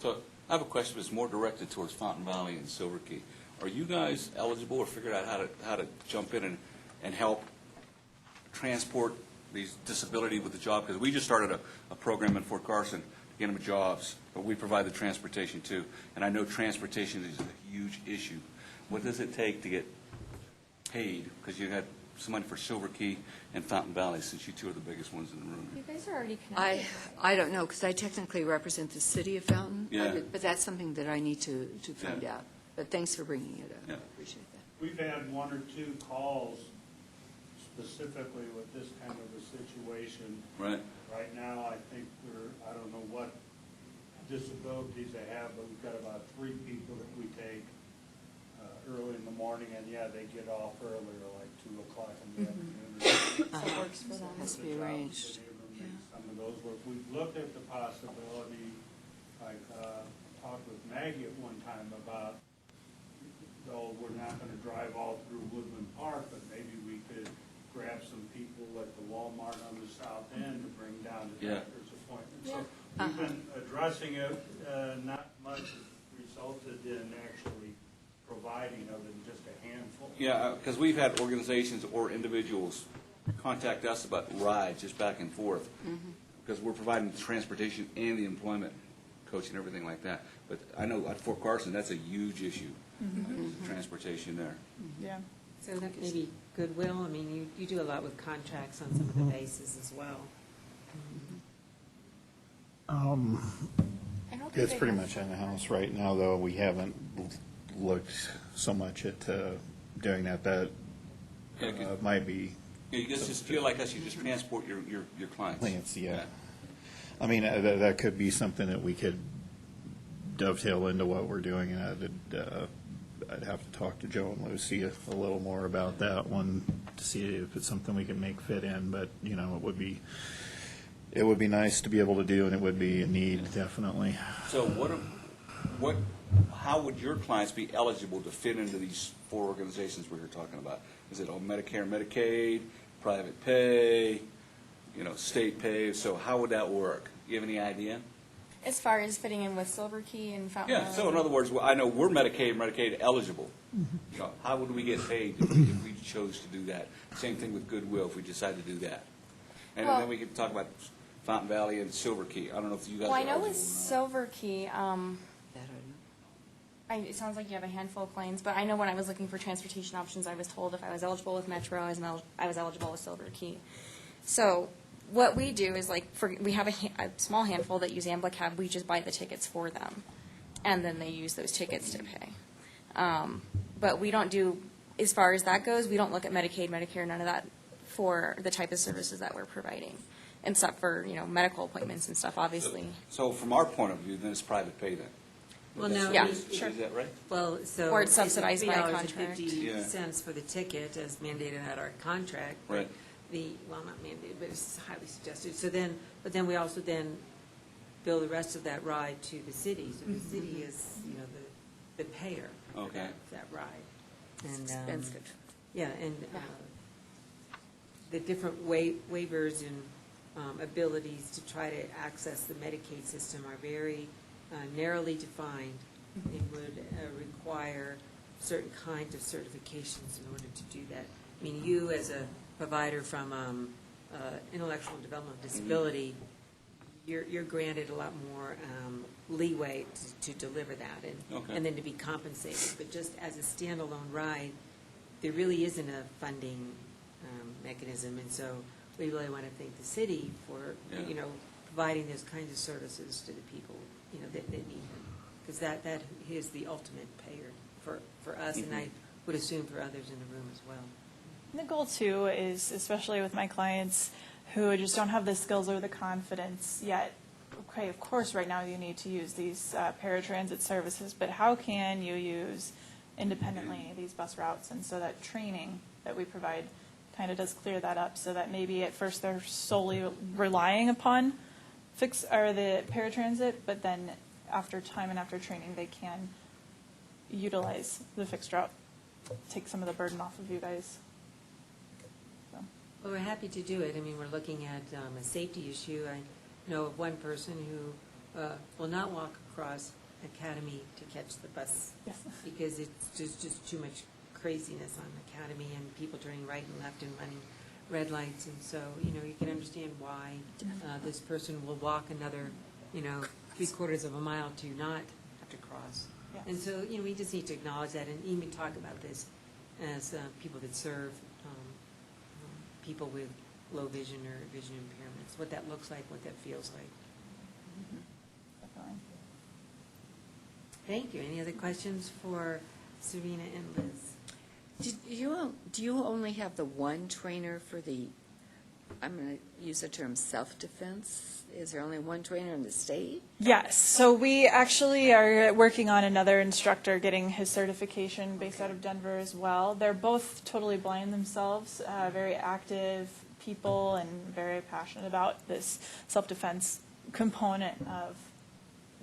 Speaker 12: So I have a question that's more directed towards Fountain Valley and Silver Key. Are you guys eligible or figured out how to jump in and help transport these disability with the job? Because we just started a program in Fort Carson to get them jobs, but we provide the transportation too. And I know transportation is a huge issue. What does it take to get paid? Because you had somebody for Silver Key and Fountain Valley, since you two are the biggest ones in the room.
Speaker 18: you guys are already connected.
Speaker 16: I don't know, because I technically represent the city of Fountain.
Speaker 12: Yeah.
Speaker 16: But that's something that I need to find out. But thanks for bringing it up.
Speaker 12: Yeah.
Speaker 16: I appreciate that.
Speaker 15: We've had 1 or 2 calls specifically with this kind of a situation.
Speaker 12: Right.
Speaker 15: Right now, I think I don't know what disabilities they have, but we've got about 3 people that we take early in the morning, and they get off earlier, like 2 o'clock in the afternoon.
Speaker 16: That
Speaker 18: works for them.
Speaker 16: Has to be arranged.
Speaker 15: Some of those work. We've looked at the possibility, like talked with Maggie at one time about, though we're not going to drive all through Woodland Park, but maybe we could grab some people at the Walmart on the south end to bring down to doctor's appointments. So we've been addressing it. Not much resulted in actually providing other than just a handful?
Speaker 12: Yeah, because we've had organizations or individuals contact us about rides, just back and forth, because we're providing the transportation and the employment coach and everything like that. But I know at Fort Carson, that's a huge issue, transportation there.
Speaker 13: Yeah.
Speaker 1: So that may be goodwill. I mean, you do a lot with contracts on some of the bases as well.
Speaker 8: It's pretty much in the house right now, though. We haven't looked so much at doing that. That might be.
Speaker 12: Yeah, you guys just feel like us, you just transport your clients.
Speaker 8: Clients, yeah. I mean, that could be something that we could dovetail into what we're doing. I'd have to talk to Joe and Lucy a little more about that one to see if it's something we can make fit in. But, you know, it would be nice to be able to do, and it would be a need, definitely.
Speaker 12: So how would your clients be eligible to fit into these 4 organizations we were talking about? Is it all Medicare, Medicaid, private pay, state pay? So how would that work? You have any idea?
Speaker 18: As far as fitting in with Silver Key and Fountain
Speaker 12: Yeah, so in other words, I know we're Medicaid eligible. So how would we get paid if we chose to do that? Same thing with Goodwill if we decide to do that. And then we could talk about Fountain Valley and Silver Key. I don't know if you guys
Speaker 18: Well,
Speaker 12: are
Speaker 18: I know
Speaker 12: eligible
Speaker 18: with Silver Key, it sounds like you have a handful of planes, but I know when I was looking for transportation options, I was told if I was eligible with Metro, I was eligible with Silver Key. So what we do is, we have a small handful that use Ambach cab. We just buy the tickets for them, and then they use those tickets to pay. But we don't do, as far as that goes, we don't look at Medicaid, Medicare, none of that for the type of services that we're providing, except for, medical appointments and stuff, obviously.
Speaker 12: So from our point of view, then it's private pay then?
Speaker 1: Well, no.
Speaker 18: Yeah,
Speaker 12: Sure. Is that right?
Speaker 1: Well, so.
Speaker 18: Or it's subsidized by a contract.
Speaker 1: $3.50 for the ticket as mandated at our contract. but
Speaker 12: Right.
Speaker 1: Well, not mandated, but it's highly suggested. But then we also bill the rest of that ride to the city. So the city is, the payer for
Speaker 12: Okay.
Speaker 1: that ride. And,
Speaker 16: Expensive.
Speaker 1: Yeah, and the different waivers and abilities to try to access the Medicaid system are very narrowly defined. It would require certain kinds of certifications in order to do that. I mean, you as a provider from intellectual and developmental disability, you're granted a lot more leeway to deliver that and then to be compensated. But just as a standalone ride, there really isn't a funding mechanism, and so we really want to thank the city for providing those kinds of services to the people that need them, because that is the ultimate payer for us, and I would assume for others in the room as well.
Speaker 13: The goal, too, is, especially with my clients who just don't have the skills or the confidence yet, okay, of course, right now you need to use these paratransit services, but how can you use independently these bus routes? And so that training that we provide kind of does clear that up, so that maybe at first they're solely relying upon the paratransit, but then after time and after training, they can utilize the fixed route, take some of the burden off of you guys.
Speaker 1: Well, we're happy to do it. I mean, we're looking at a safety issue. I know of one person who will not walk across Academy to catch the bus because it's just too much craziness on Academy and people turning right and left and running red lights. And so, you can understand why this person will walk another, 3/4 of a mile to not have to cross.
Speaker 13: Yes.
Speaker 1: And so, we just need to acknowledge that and even talk about this as people that serve people with low vision or vision impairments, what that looks like, what that feels like.
Speaker 13: Definitely.
Speaker 1: Thank you. Any other questions for Serena and Liz?
Speaker 16: Do you only have the one trainer for the, I'm going to use the term self-defense? Is there only one trainer in the state?
Speaker 13: Yes, so we actually are working on another instructor getting his certification based out of Denver as well. They're both totally blind themselves, very active people and very passionate about this self-defense component of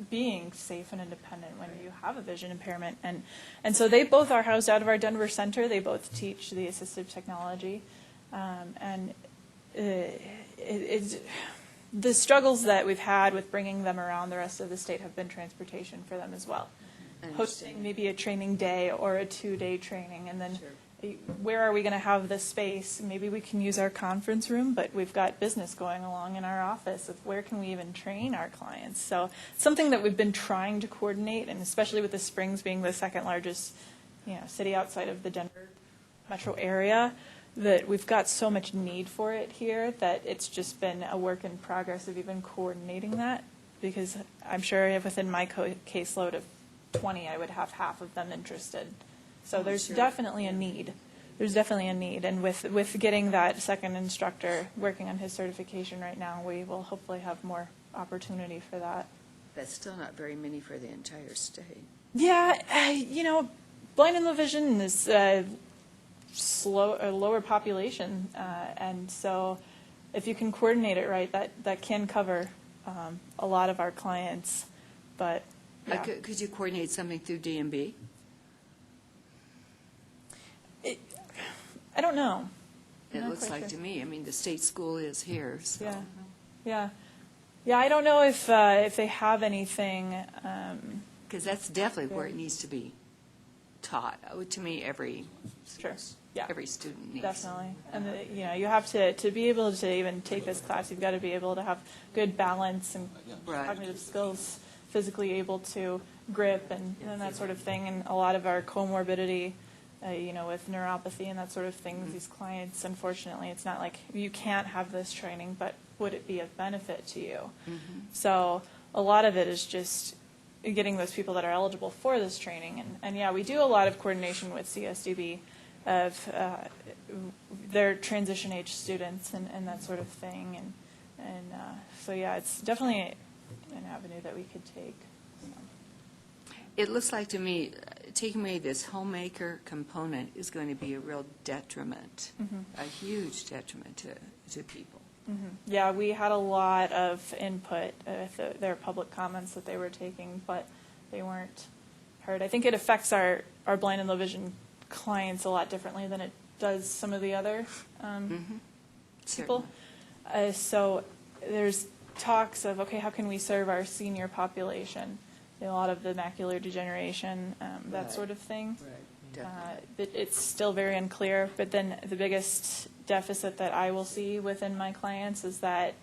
Speaker 13: being safe and independent when you have a vision impairment. And so they both are housed out of our Denver center. They both teach the assistive technology. The struggles that we've had with bringing them around the rest of the state have been transportation for them as well. hosting maybe a training day or a 2-day training, and then where are we going to have the space? Maybe we can use our conference room, but we've got business going along in our office of where can we even train our clients? So something that we've been trying to coordinate, and especially with the Springs being the second largest, city outside of the Denver metro area, that we've got so much need for it here that it's just been a work in progress of even coordinating that, because I'm sure within my caseload of 20, I would have half of them interested. So there's definitely a need. There's definitely a need. And with getting that second instructor working on his certification right now, we will hopefully have more opportunity for that.
Speaker 16: That's still not very many for the entire state.
Speaker 13: Yeah, blind and low vision is a lower population. And so if you can coordinate it right, that can cover a lot of our clients. But yeah.
Speaker 16: Could you coordinate something through DMB?
Speaker 13: I don't know.
Speaker 16: It looks like to me. I mean, the state school is here, so.
Speaker 13: Yeah. I don't know if they have anything.
Speaker 16: Because that's definitely where it needs to be taught. To me, every student needs.
Speaker 13: Definitely. And you have to be able to even take this class. You've got to be able to have good balance and cognitive skills, physically able to grip and that sort of thing. And a lot of our comorbidity. With neuropathy and that sort of thing, these clients, unfortunately, it's not like you can't have this training, but would it be of benefit to you? So a lot of it is just getting those people that are eligible for this training. And yeah, we do a lot of coordination with CSDB of their transition age students and that sort of thing. And so, yeah, it's definitely an avenue that we could take.
Speaker 16: It looks like to me, taking away this homemaker component is going to be a real detriment, a huge detriment to people.
Speaker 13: Yeah, we had a lot of input with their public comments that they were taking, but they weren't heard. I think it affects our blind and low vision clients a lot differently than it does some of the other people. So there's talks of, okay, how can we serve our senior population? A lot of the macular degeneration, that sort of thing. It's still very unclear, but then the biggest deficit that I will see within my clients is that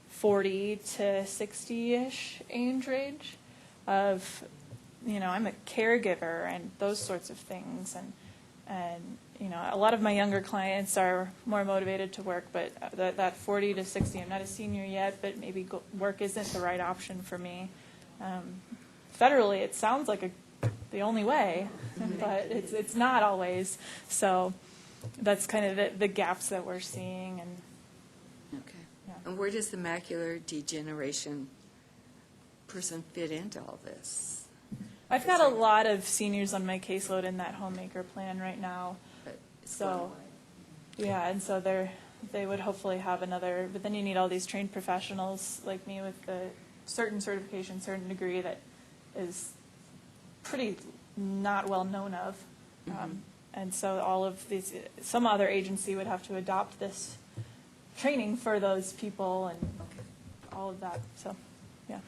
Speaker 13: 40 to 60-ish age range of, I'm a caregiver and those sorts of things. And a lot of my younger clients are more motivated to work, but that 40 to 60, I'm not a senior yet, but maybe work isn't the right option for me. Federally, it sounds like the only way, but it's not always. So that's kind of the gaps that we're seeing.
Speaker 16: Okay. Yeah. And where does the macular degeneration person fit into all this?
Speaker 13: I've got a lot of seniors on my caseload in that homemaker plan right now. So, yeah, and so they would hopefully have another, but then you need all these trained professionals like me with the certain certification, certain degree that is pretty not well known of. And so all of these, some other agency would have to adopt this training for those people and all of that. So, yeah.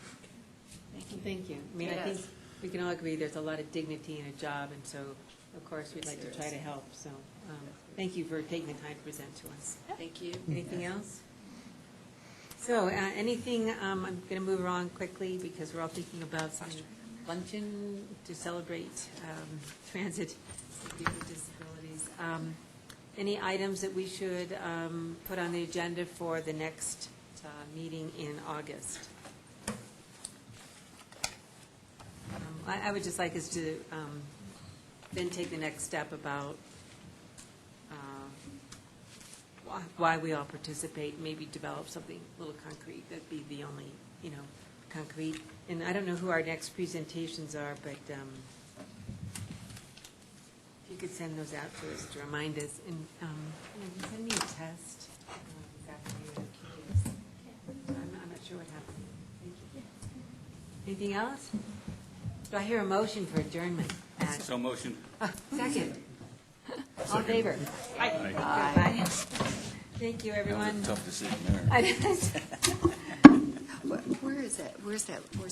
Speaker 1: Thank you. I mean, I think we can all agree there's a lot of dignity in a job, and so, of course, we'd like to try to help. So thank you for taking the time to present to us.
Speaker 16: Thank you.
Speaker 1: Anything else? So anything, I'm going to move along quickly because we're all thinking about some luncheon to celebrate transit people with disabilities. Any items that we should put on the agenda for the next meeting in August? I would just like us to then take the next step about why we all participate, maybe develop something a little concrete. That'd be the only, concrete. And I don't know who our next presentations are, but if you could send those out to us to remind us. And send me a test this afternoon. I'm not sure what happened. Thank you. Anything else? Do I hear a motion for adjournment?
Speaker 12: So motion.
Speaker 1: Second. All in favor?
Speaker 12: Aye.
Speaker 1: Aye. Thank you, everyone.
Speaker 12: That was a tough decision there.
Speaker 16: Where is that? Where's